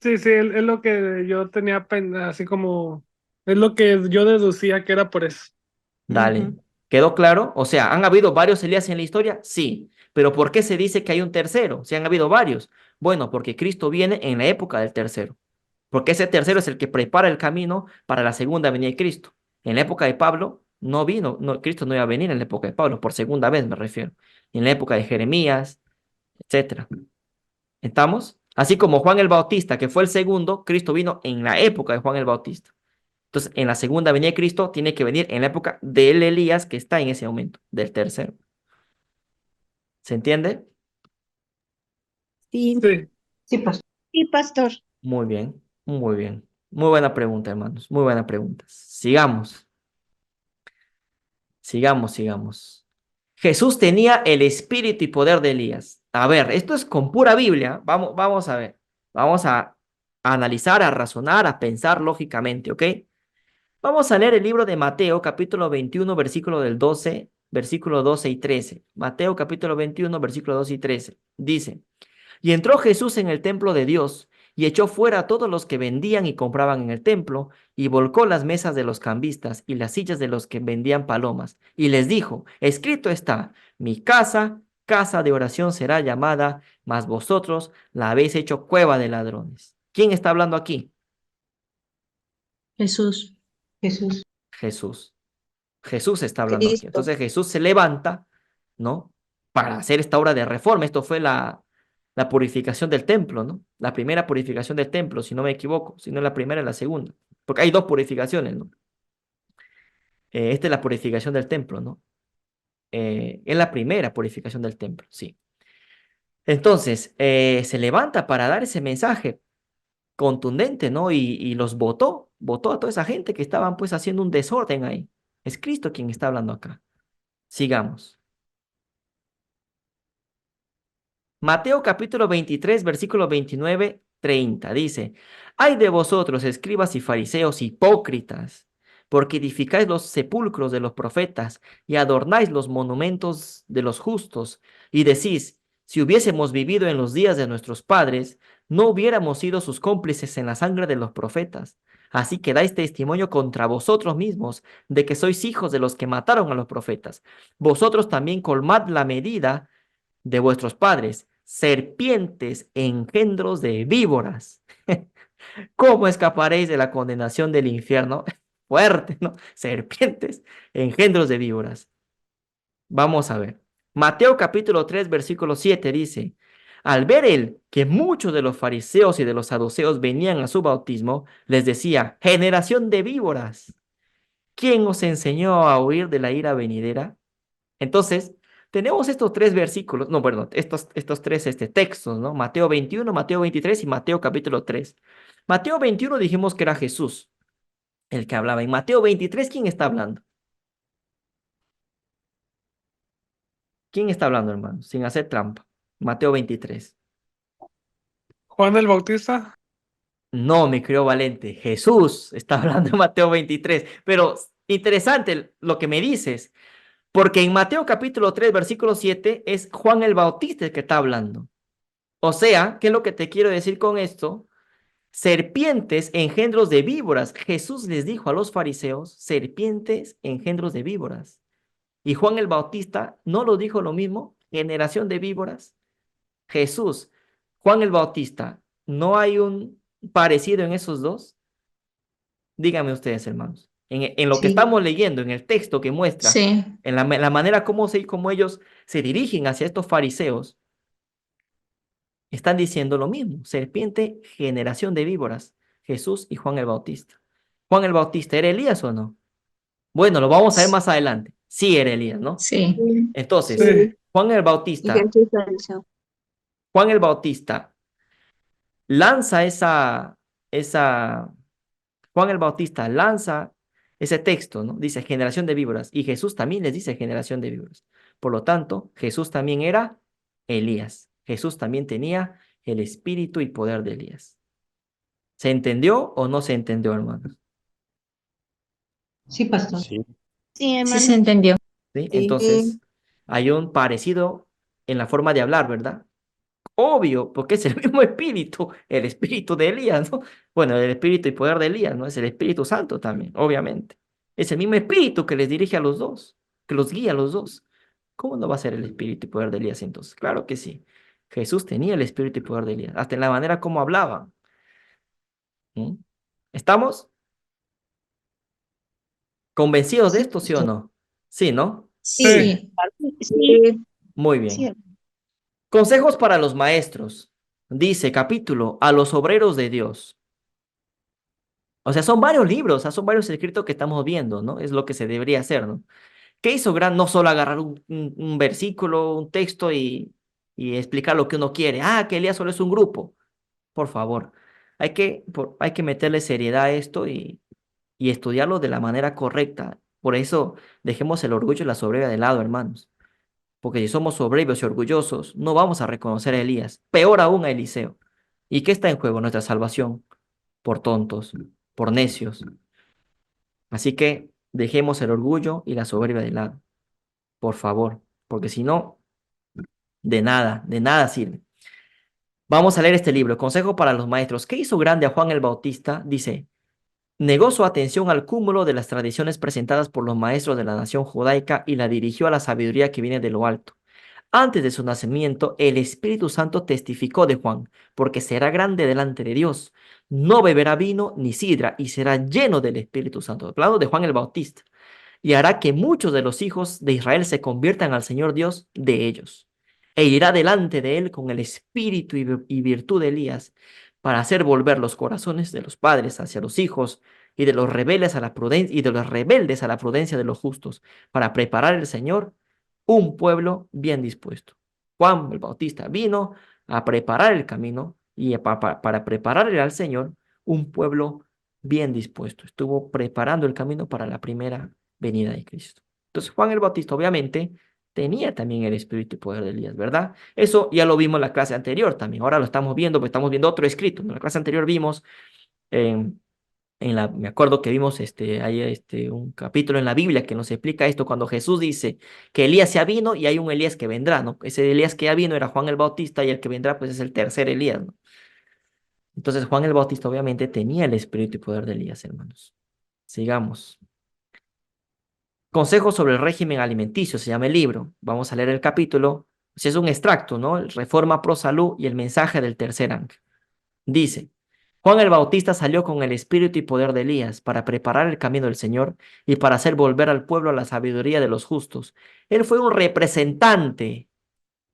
Sí, sí, es lo que yo tenía así como, es lo que yo deducía que era por eso. Dale. ¿Quedó claro? O sea, ¿han habido varios Elías en la historia? Sí. Pero ¿por qué se dice que hay un tercero? Si han habido varios. Bueno, porque Cristo viene en la época del tercero. Porque ese tercero es el que prepara el camino para la segunda venida de Cristo. En la época de Pablo no vino, no, Cristo no iba a venir en la época de Pablo, por segunda vez me refiero. En la época de Jeremías, etcétera. ¿Estamos? Así como Juan el Bautista, que fue el segundo, Cristo vino en la época de Juan el Bautista. Entonces, en la segunda venida de Cristo tiene que venir en la época del Elías que está en ese momento, del tercero. ¿Se entiende? Sí, Sí. Sí, pastor. sí, pastor. Muy bien, muy bien. Muy buena pregunta, hermanos. Muy buena pregunta. Sigamos, sigamos. Jesús tenía el espíritu y poder de Elías. A ver, esto es con pura Biblia. Vamos a ver. Vamos a analizar, a razonar, a pensar lógicamente, ¿ok? Vamos a leer el libro de Mateo, capítulo 21, versículo 12 y 13. Mateo, capítulo 21, versículo 12 y 13. Dice: Y entró Jesús en el templo de Dios, y echó fuera a todos los que vendían y compraban en el templo, y volcó las mesas de los cambistas y las sillas de los que vendían palomas, y les dijo: Escrito está, mi casa, casa de oración será llamada, mas vosotros la habéis hecho cueva de ladrones. ¿Quién está hablando aquí? Jesús. Jesús. Jesús. Jesús está hablando aquí. Cristo. Entonces Jesús se levanta, ¿no? Para hacer esta obra de reforma. Esto fue la purificación del templo, ¿no? La primera purificación del templo, si no me equivoco, si no es la primera, es la segunda. Porque hay dos purificaciones, ¿no? Esta es la purificación del templo, ¿no? Es la primera purificación del templo, sí. Entonces, se levanta para dar ese mensaje contundente, ¿no? Y los votó a toda esa gente que estaban pues haciendo un desorden ahí. Es Cristo quien está hablando acá. Sigamos. Mateo capítulo 23, versículo 29, 30 dice: Ay de vosotros, escribas y fariseos hipócritas, porque edificáis los sepulcros de los profetas y adornáis los monumentos de los justos, y decís: si hubiésemos vivido en los días de nuestros padres, no hubiéramos sido sus cómplices en la sangre de los profetas. Así que dais testimonio contra vosotros mismos de que sois hijos de los que mataron a los profetas. Vosotros también colmad la medida de vuestros padres, serpientes, engendros de víboras. ¿Cómo escaparéis de la condenación del infierno? Fuerte, ¿no? Serpientes, engendros de víboras. Vamos a ver. Mateo capítulo 3, versículo 7 dice: Al ver él que muchos de los fariseos y de los saduceos venían a su bautismo, les decía: generación de víboras, ¿quién os enseñó a huir de la ira venidera? Entonces, tenemos estos tres versículos, no, perdón, estos tres textos, ¿no? Mateo 21, Mateo 23 y Mateo capítulo 3. Mateo 21 dijimos que era Jesús el que hablaba. En Mateo 23, ¿quién está hablando? ¿Quién está hablando, hermano? Sin hacer trampa. Mateo 23. Juan el Bautista. No, mi querido Valente, Jesús está hablando en Mateo 23. Pero interesante lo que me dices, porque en Mateo capítulo 3, versículo 7, es Juan el Bautista el que está hablando. O sea, ¿qué es lo que te quiero decir con esto? Serpientes, engendros de víboras. Jesús les dijo a los fariseos: serpientes, engendros de víboras. Y Juan el Bautista no lo dijo lo mismo: generación de víboras. Jesús, Juan el Bautista, ¿no hay un parecido en esos dos? Díganme ustedes, hermanos. En lo que Sí. estamos leyendo, en el texto que muestra, Sí. en la manera como ellos se dirigen hacia estos fariseos, están diciendo lo mismo: serpiente, generación de víboras. Jesús y Juan el Bautista. ¿Juan el Bautista era Elías o no? Bueno, lo vamos a ver más adelante. Sí era Elías, ¿no? Sí. Sí, Entonces, Sí. Juan el y Bautista, Jesús lo hizo. Juan el Bautista lanza esa, Juan el Bautista lanza ese texto, ¿no? Dice generación de víboras, y Jesús también les dice generación de víboras. Por lo tanto, Jesús también era Elías. Jesús también tenía el espíritu y poder de Elías. ¿Se entendió o no se entendió, hermanos? Sí, pastor. Sí. Sí, Sí hermano. se entendió. ¿Sí? Sí. Entonces, hay un parecido en la forma de hablar, ¿verdad? Obvio, porque es el mismo espíritu, el espíritu de Elías, ¿no? Bueno, el espíritu y poder de Elías, ¿no? Es el Espíritu Santo también, obviamente. Es el mismo espíritu que les dirige a los dos, que los guía a los dos. ¿Cómo no va a ser el espíritu y poder de Elías entonces? Claro que sí. Jesús tenía el espíritu y poder de Elías, hasta en la manera como hablaba. ¿Mm? ¿Estamos convencidos de Sí, esto, sí o pastor. no? Sí, ¿no? Sí. Sí. Sí, Muy sí, bien. Consejos para los maestros. Dice capítulo: a los obreros de Dios. O sea, son varios libros, o sea, son varios escritos que estamos viendo, ¿no? Es lo que se debería hacer, ¿no? ¿Qué hizo Grant? No solo agarrar un versículo, un texto y explicar lo que uno quiere. Ah, que Elías solo es un grupo. Por favor, hay que meterle seriedad a esto y estudiarlo de la manera correcta. Por eso, dejemos el orgullo y la soberbia de lado, hermanos. Porque si somos soberbios y orgullosos, no vamos a reconocer a Elías, peor aún a Eliseo. ¿Y qué está en juego? Nuestra salvación, por tontos, por necios. Así que dejemos el orgullo y la soberbia de lado, por favor, porque si no, de nada sirve. Vamos a leer este libro, Consejo para los Maestros. ¿Qué hizo grande a Juan el Bautista? Dice, negó su atención al cúmulo de las tradiciones presentadas por los maestros de la nación judaica y la dirigió a la sabiduría que viene de lo alto. Antes de su nacimiento, el Espíritu Santo testificó de Juan, porque será grande delante de Dios. No beberá vino ni sidra y será lleno del Espíritu Santo. Hablando de Juan el Bautista. Y hará que muchos de los hijos de Israel se conviertan al Señor Dios de ellos. E irá delante de él con el espíritu y virtud de Elías, para hacer volver los corazones de los padres hacia los hijos y de los rebeldes a la prudencia y de los rebeldes a la prudencia de los justos, para preparar el Señor un pueblo bien dispuesto. Juan el Bautista vino a preparar el camino y para prepararle al Señor un pueblo bien dispuesto. Estuvo preparando el camino para la primera venida de Cristo. Entonces Juan el Bautista obviamente tenía también el espíritu y poder de Elías, ¿verdad? Eso ya lo vimos en la clase anterior también. Ahora lo estamos viendo, pues estamos viendo otro escrito. En la clase anterior vimos me acuerdo que vimos hay un capítulo en la Biblia que nos explica esto cuando Jesús dice que Elías ya vino y hay un Elías que vendrá, ¿no? Ese Elías que ya vino era Juan el Bautista y el que vendrá pues es el tercer Elías, ¿no? Entonces Juan el Bautista obviamente tenía el espíritu y poder de Elías, hermanos. Sigamos. Consejos sobre el régimen alimenticio, se llama el libro. Vamos a leer el capítulo. Si es un extracto, ¿no? Reforma pro salud y el mensaje del tercer ángel. Dice, Juan el Bautista salió con el espíritu y poder de Elías para preparar el camino del Señor y para hacer volver al pueblo a la sabiduría de los justos. Él fue un representante,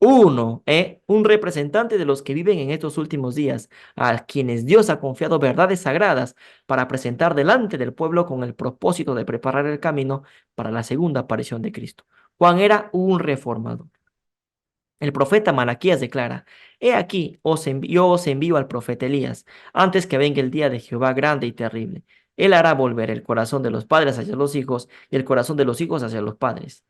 un representante de los que viven en estos últimos días, a quienes Dios ha confiado verdades sagradas para presentar delante del pueblo con el propósito de preparar el camino para la segunda aparición de Cristo. Juan era un reformador. El profeta Malaquías declara, He aquí, yo os envío al profeta Elías, antes que venga el día de Jehová grande y terrible. Él hará volver el corazón de los padres hacia los hijos y el corazón de los hijos hacia los padres.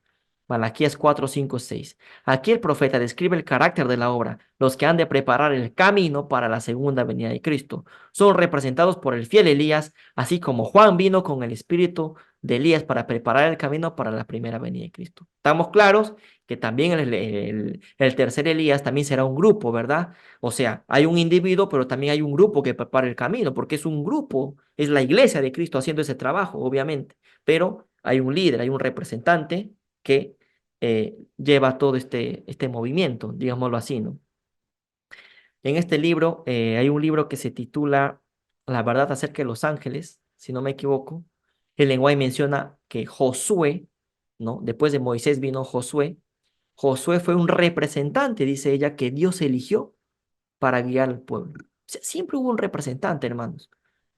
Malaquías 4, 5, 6. Aquí el profeta describe el carácter de la obra. Los que han de preparar el camino para la segunda venida de Cristo son representados por el fiel Elías, así como Juan vino con el espíritu de Elías para preparar el camino para la primera venida de Cristo. ¿Estamos claros? Que también el tercer Elías también será un grupo, ¿verdad? O sea, hay un individuo, pero también hay un grupo que prepara el camino, porque es un grupo, es la iglesia de Cristo haciendo ese trabajo, obviamente, pero hay un líder, hay un representante que lleva todo este movimiento, digámoslo así, ¿no? En este libro hay un libro que se titula La verdad acerca de los ángeles, si no me equivoco. El lenguaje menciona que Josué, ¿no? Después de Moisés vino Josué. Josué fue un representante, dice ella, que Dios eligió para guiar al pueblo. O sea, siempre hubo un representante, hermanos.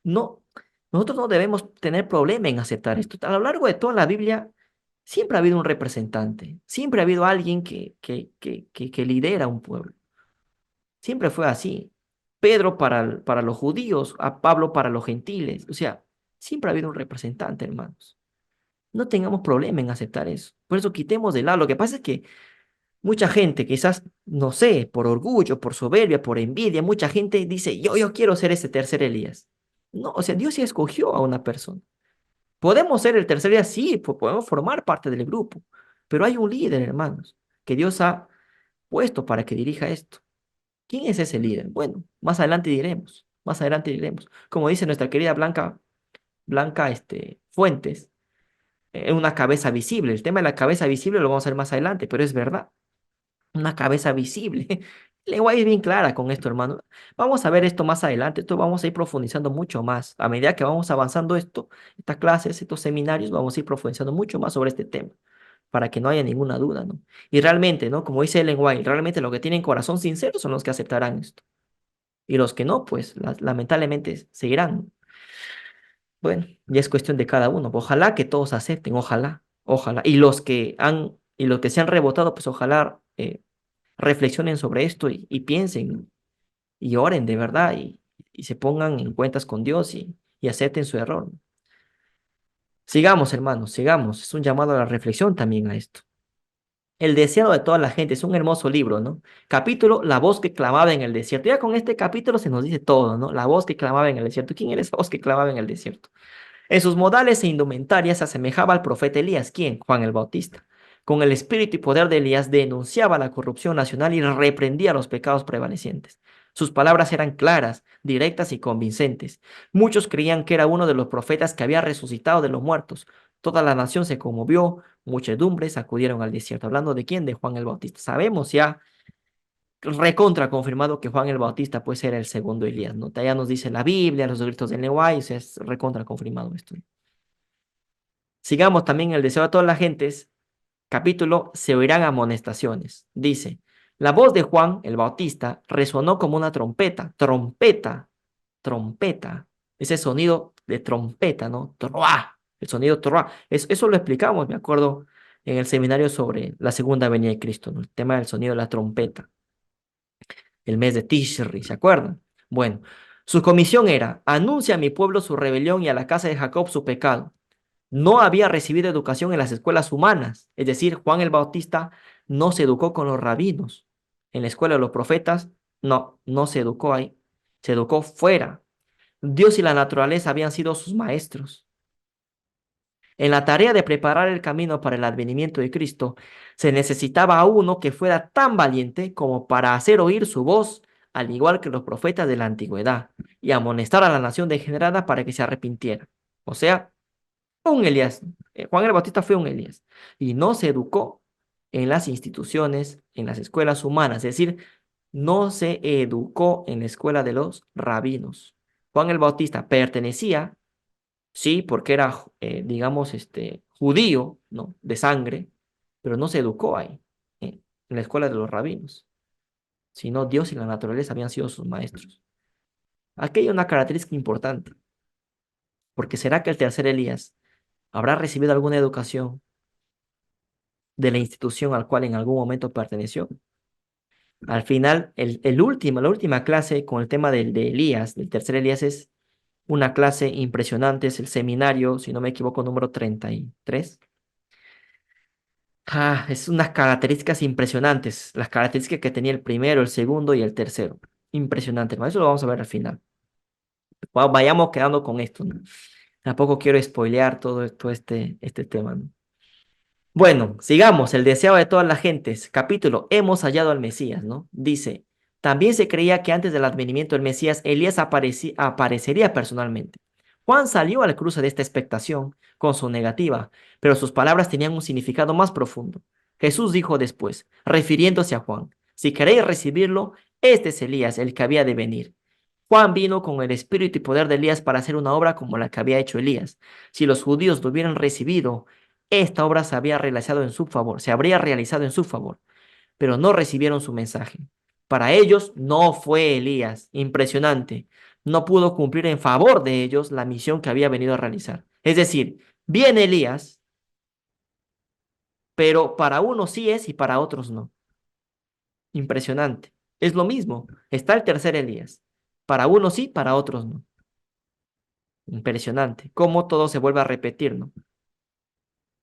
No, nosotros no debemos tener problema en aceptar esto. A lo largo de toda la Biblia, siempre ha habido un representante, siempre ha habido alguien que lidera un pueblo. Siempre fue así. Pedro para los judíos, a Pablo para los gentiles. O sea, siempre ha habido un representante, hermanos. No tengamos problema en aceptar eso. Por eso quitemos de lado. Lo que pasa es que mucha gente, quizás, no sé, por orgullo, por soberbia, por envidia, mucha gente dice, yo quiero ser ese tercer Elías. No, o sea, Dios sí escogió a una persona. Podemos ser el tercer Elías, sí, podemos formar parte del grupo, pero hay un líder, hermanos, que Dios ha puesto para que dirija esto. ¿Quién es ese líder? Bueno, más adelante diremos. Como dice nuestra querida Blanca Fuentes, una cabeza visible. El tema de la cabeza visible lo vamos a ver más adelante, pero es verdad. Una cabeza visible. El lenguaje es bien clara con esto, hermano. Vamos a ver esto más adelante. Esto vamos a ir profundizando mucho más. A medida que vamos avanzando estas clases, estos seminarios, vamos a ir profundizando mucho más sobre este tema, para que no haya ninguna duda, ¿no? Y realmente, ¿no? Como dice el lenguaje, realmente los que tienen corazón sincero son los que aceptarán esto. Y los que no, pues lamentablemente seguirán. Bueno, ya es cuestión de cada uno. Ojalá que todos acepten, ojalá, ojalá. Y los que se han rebotado, pues ojalá reflexionen sobre esto y piensen y oren de verdad y se pongan en cuentas con Dios y acepten su error. Sigamos, hermanos, sigamos. Es un llamado a la reflexión también a esto. El deseado de toda la gente es un hermoso libro, ¿no? Capítulo, la voz que clamaba en el desierto. Ya con este capítulo se nos dice todo, ¿no? La voz que clamaba en el desierto. ¿Quién era esa voz que clamaba en el desierto? En sus modales e indumentarias se asemejaba al profeta Elías, ¿quién? Juan el Bautista. Con el espíritu y poder de Elías denunciaba la corrupción nacional y reprendía los pecados prevalecientes. Sus palabras eran claras, directas y convincentes. Muchos creían que era uno de los profetas que había resucitado de los muertos. Toda la nación se conmovió, muchedumbres acudieron al desierto. ¿Hablando de quién? De Juan el Bautista. Sabemos ya recontra confirmado que Juan el Bautista pues era el segundo Elías, ¿no? Ya nos dice la Biblia, los gritos del Lenguay, o sea, es recontra confirmado esto. Sigamos también el deseo de todas las gentes, capítulo, se oirán amonestaciones. Dice, la voz de Juan el Bautista resonó como una trompeta, trompeta, trompeta, ese sonido de trompeta, ¿no? Troa, el sonido troa. Eso lo explicamos, me acuerdo, en el seminario sobre la segunda venida de Cristo, ¿no? El tema del sonido de la trompeta, el mes de Tishri, ¿se acuerdan? Bueno, su comisión era, anuncia a mi pueblo su rebelión y a la casa de Jacob su pecado. No había recibido educación en las escuelas humanas, es decir, Juan el Bautista no se educó con los rabinos. En la escuela de los profetas, no se educó ahí, se educó fuera. Dios y la naturaleza habían sido sus maestros. En la tarea de preparar el camino para el advenimiento de Cristo, se necesitaba a uno que fuera tan valiente como para hacer oír su voz, al igual que los profetas de la antigüedad, y amonestar a la nación degenerada para que se arrepintiera. O sea, un Elías. Juan el Bautista fue un Elías. Y no se educó en las instituciones, en las escuelas humanas, es decir, no se educó en la escuela de los rabinos. Juan el Bautista pertenecía, sí, porque era, digamos, judío, ¿no? De sangre, pero no se educó ahí, en la escuela de los rabinos, sino Dios y la naturaleza habían sido sus maestros. Aquí hay una característica importante, porque ¿será que el tercer Elías habrá recibido alguna educación de la institución al cual en algún momento perteneció? Al final, la última clase con el tema de Elías, del tercer Elías, es una clase impresionante, es el seminario, si no me equivoco, número 33. Es unas características impresionantes, las características que tenía el primero, el segundo y el tercero. Impresionante, hermano. Eso lo vamos a ver al final. Vayamos quedando con esto, ¿no? Tampoco quiero spoilear todo este tema, ¿no? Bueno, sigamos, el deseo de todas las gentes. Capítulo, hemos hallado al Mesías, ¿no? Dice, también se creía que antes del advenimiento del Mesías, Elías aparecería personalmente. Juan salió al cruce de esta expectación con su negativa, pero sus palabras tenían un significado más profundo. Jesús dijo después, refiriéndose a Juan, si queréis recibirlo, este es Elías, el que había de venir. Juan vino con el espíritu y poder de Elías para hacer una obra como la que había hecho Elías. Si los judíos lo hubieran recibido, esta obra se habría realizado en su favor, pero no recibieron su mensaje. Para ellos no fue Elías, impresionante. No pudo cumplir en favor de ellos la misión que había venido a realizar. Es decir, viene Elías, pero para unos sí es y para otros no. Impresionante. Es lo mismo. Está el tercer Elías. Para unos sí, para otros no. Impresionante. Cómo todo se vuelve a repetir, ¿no?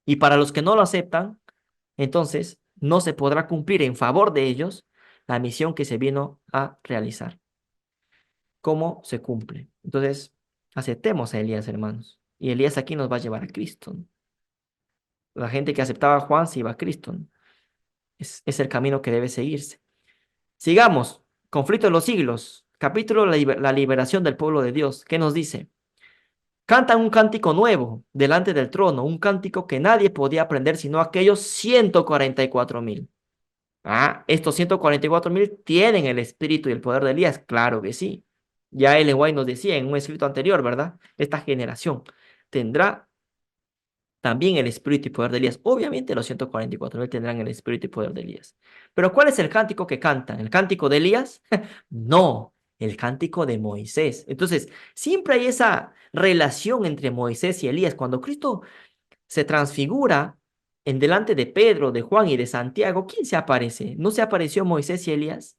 Y para los que no lo aceptan, entonces no se podrá cumplir en favor de ellos la misión que se vino a realizar. ¿Cómo se cumple? Entonces, aceptemos a Elías, hermanos. Y Elías aquí nos va a llevar a Cristo, ¿no? La gente que aceptaba a Juan se iba a Cristo, ¿no? Es el camino que debe seguirse. Sigamos. Conflicto de los siglos. Capítulo la liberación del pueblo de Dios. ¿Qué nos dice? Cantan un cántico nuevo delante del trono, un cántico que nadie podía aprender sino aquellos 144,000. Estos 144,000 tienen el espíritu y el poder de Elías. Claro que sí. Ya Ellen White nos decía en un escrito anterior, ¿verdad? Esta generación tendrá también el espíritu y poder de Elías. Obviamente los 144,000 tendrán el espíritu y poder de Elías. Pero ¿cuál es el cántico que cantan? ¿El cántico de Elías? No, el cántico de Moisés. Entonces, siempre hay esa relación entre Moisés y Elías. Cuando Cristo se transfigura en delante de Pedro, de Juan y de Santiago, ¿quién se aparece? ¿No se apareció Moisés y Elías?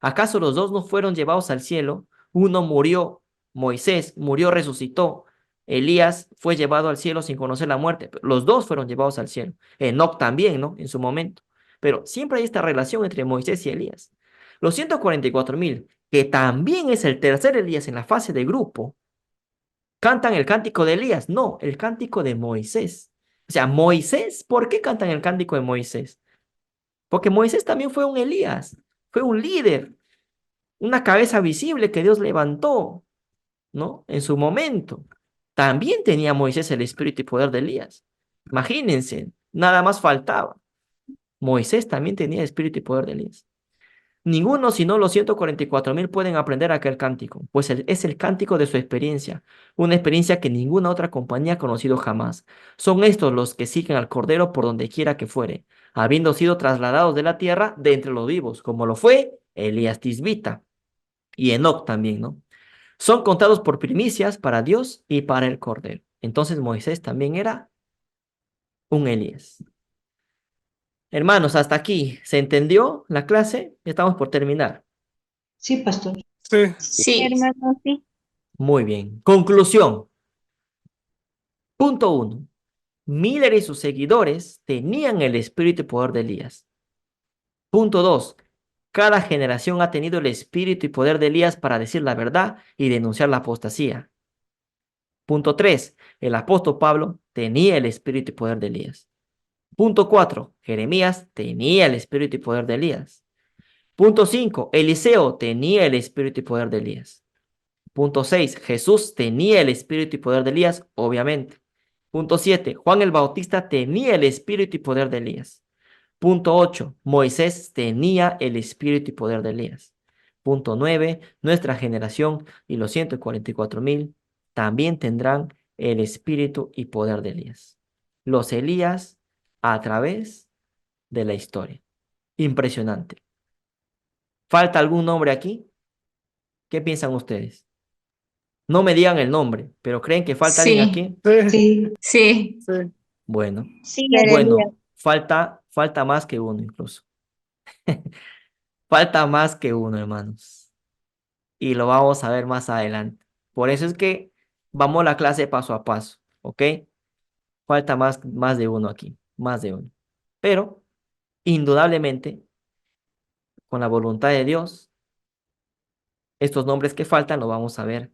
¿Acaso los dos no fueron llevados al cielo? Uno murió, Moisés murió, resucitó. Elías fue llevado al cielo sin conocer la muerte. Los dos fueron llevados al cielo. Enoc también, ¿no? En su momento. Pero siempre hay esta relación entre Moisés y Elías. Los 144.000, que también es el tercer Elías en la fase de grupo, ¿cantan el cántico de Elías? No, el cántico de Moisés. O sea, Moisés, ¿por qué cantan el cántico de Moisés? Porque Moisés también fue un Elías, fue un líder, una cabeza visible que Dios levantó, ¿no? En su momento. También tenía Moisés el espíritu y poder de Elías. Imagínense, nada más faltaba. Moisés también tenía espíritu y poder de Elías. Ninguno, sino los 144.000 pueden aprender aquel cántico, pues es el cántico de su experiencia, una experiencia que ninguna otra compañía ha conocido jamás. Son estos los que siguen al Cordero por donde quiera que fuere, habiendo sido trasladados de la tierra de entre los vivos, como lo fue Elías Tisbita y Enoc también, ¿no? Son contados por primicias para Dios y para el Cordero. Entonces Moisés también era un Elías. Hermanos, hasta aquí, ¿se entendió la clase? Ya estamos por terminar. Sí, pastor. Sí. Sí, hermano, sí. Muy bien. Conclusión. Punto 1. Miller y sus seguidores tenían el espíritu y poder de Elías. Punto 2. Cada generación ha tenido el espíritu y poder de Elías para decir la verdad y denunciar la apostasía. Punto 3. El apóstol Pablo tenía el espíritu y poder de Elías. Punto 4. Jeremías tenía el espíritu y poder de Elías. Punto 5. Eliseo tenía el espíritu y poder de Elías. Punto 6. Jesús tenía el espíritu y poder de Elías, obviamente. Punto 7. Juan el Bautista tenía el espíritu y poder de Elías. Punto 8. Moisés tenía el espíritu y poder de Elías. Punto 9. Nuestra generación y los 144.000 también tendrán el espíritu y poder de Elías. Los Elías a través de la historia. Impresionante. ¿Falta algún nombre aquí? ¿Qué piensan ustedes? No me digan el nombre, pero ¿creen que falta alguien Sí, aquí? Sí. Sí, sí. Sí. Bueno, Sí, bueno, falta más que uno incluso. Falta más que uno, hermanos. Y lo vamos a ver más adelante. Por eso es que vamos a la clase paso a paso, ¿ok? Falta más de uno aquí, más de uno. Pero, indudablemente, con la voluntad de Dios, estos nombres que faltan los vamos a ver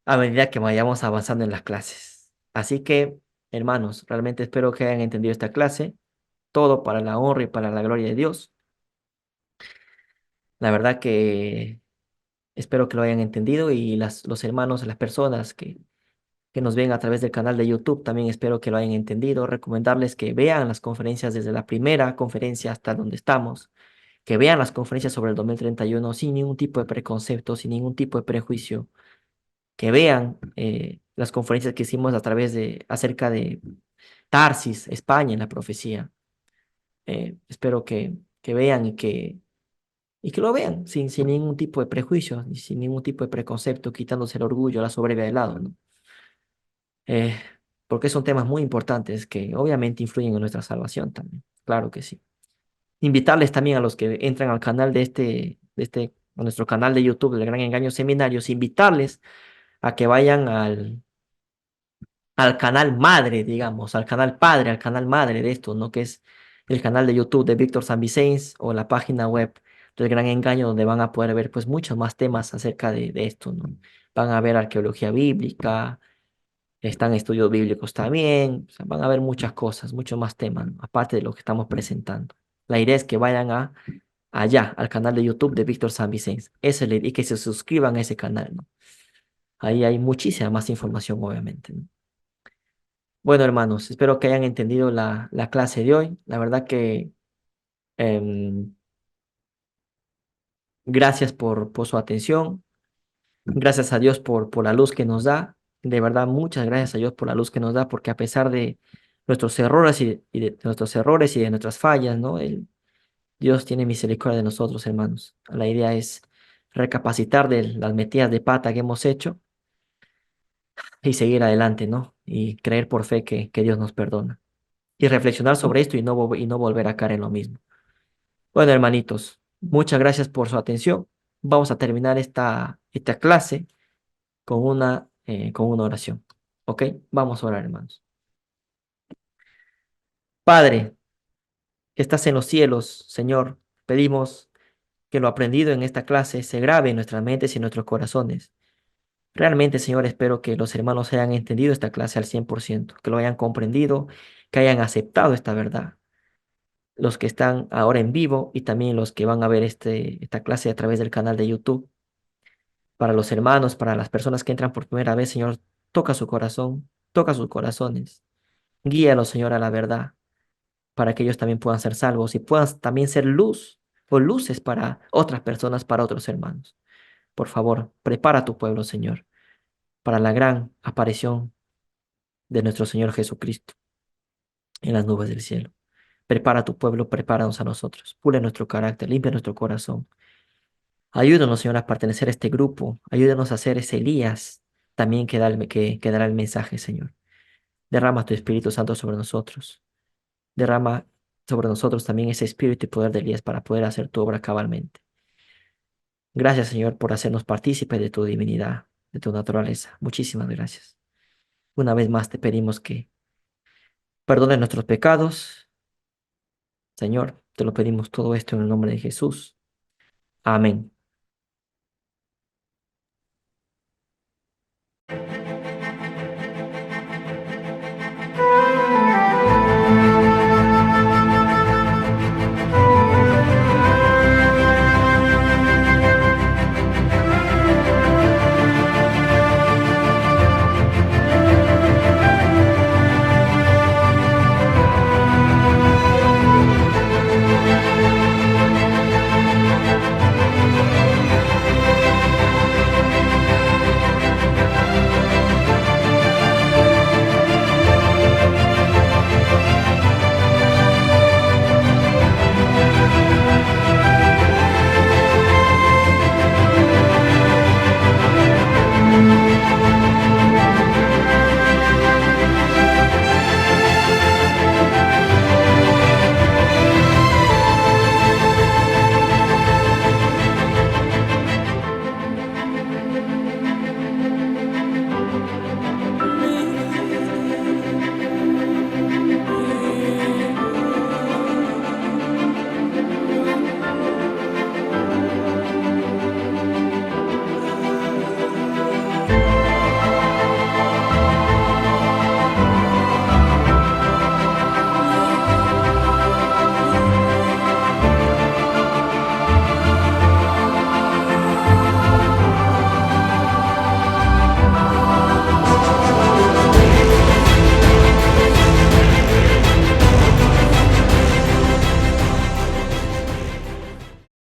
a medida que vayamos avanzando en las clases. Así que, hermanos, realmente espero que hayan entendido esta clase. Todo para la honra y para la gloria de Dios. La verdad que espero que lo hayan entendido y los hermanos, las personas que nos ven a través del canal de YouTube, también espero que lo hayan entendido. Recomendarles que vean las conferencias desde la primera conferencia hasta donde estamos, que vean las conferencias sobre el 2031 sin ningún tipo de preconcepto, sin ningún tipo de prejuicio, que vean las conferencias que hicimos acerca de Tarsis, España, en la profecía. Espero que vean y que lo vean sin ningún tipo de prejuicio y sin ningún tipo de preconcepto, quitándose el orgullo, la soberbia de lado, ¿no? Eh, Porque son temas muy importantes que obviamente influyen en nuestra salvación también, claro que sí. Invitarles también a los que entran al canal a nuestro canal de YouTube del Gran Engaño Seminarios, invitarles a que vayan al canal madre, digamos, al canal padre, al canal madre de esto, ¿no? Que es el canal de YouTube de Víctor San Vicens o la página web del Gran Engaño, donde van a poder ver pues muchos más temas acerca de esto, ¿no? Van a ver arqueología bíblica, están estudios bíblicos también, o sea, van a ver muchas cosas, muchos más temas, ¿no? Aparte de lo que estamos presentando. La idea es que vayan allá, al canal de YouTube de Víctor San Vicens, y que se suscriban a ese canal, ¿no? Ahí hay muchísima más información, obviamente, ¿no? Bueno, hermanos, espero que hayan entendido la clase de hoy. La verdad que em, gracias por su atención. Gracias a Dios por la luz que nos da. De verdad, muchas gracias a Dios por la luz que nos da, porque a pesar de nuestros errores y de nuestros errores y de nuestras fallas, ¿no? Dios tiene misericordia de nosotros, hermanos. La idea es recapacitar de las metidas de pata que hemos hecho y seguir adelante, ¿no? Y creer por fe que Dios nos perdona. Y reflexionar sobre esto y no volver a caer en lo mismo. Bueno, hermanitos, muchas gracias por su atención. Vamos a terminar esta clase con una oración. ¿Ok? Vamos a orar, hermanos. Padre, que estás en los cielos, Señor, pedimos que lo aprendido en esta clase se grabe en nuestras mentes y en nuestros corazones. Realmente, Señor, espero que los hermanos hayan entendido esta clase al 100%, que lo hayan comprendido, que hayan aceptado esta verdad. Los que están ahora en vivo y también los que van a ver esta clase a través del canal de YouTube. Para los hermanos, para las personas que entran por primera vez, Señor, toca su corazón, toca sus corazones. Guíalos, Señor, a la verdad, para que ellos también puedan ser salvos y puedan también ser luz o luces para otras personas, para otros hermanos. Por favor, prepara a tu pueblo, Señor, para la gran aparición de nuestro Señor Jesucristo en las nubes del cielo. Prepara a tu pueblo, prepáranos a nosotros. Pule nuestro carácter, limpia nuestro corazón. Ayúdanos, Señor, a pertenecer a este grupo. Ayúdanos a ser ese Elías también que dará el mensaje, Señor. Derrama tu Espíritu Santo sobre nosotros. Derrama sobre nosotros también ese espíritu y poder de Elías para poder hacer tu obra cabalmente. Gracias, Señor, por hacernos partícipes de tu divinidad, de tu naturaleza. Muchísimas gracias. Una vez más te pedimos que perdones nuestros pecados. Señor, te lo pedimos todo esto en el nombre de Jesús. Amén.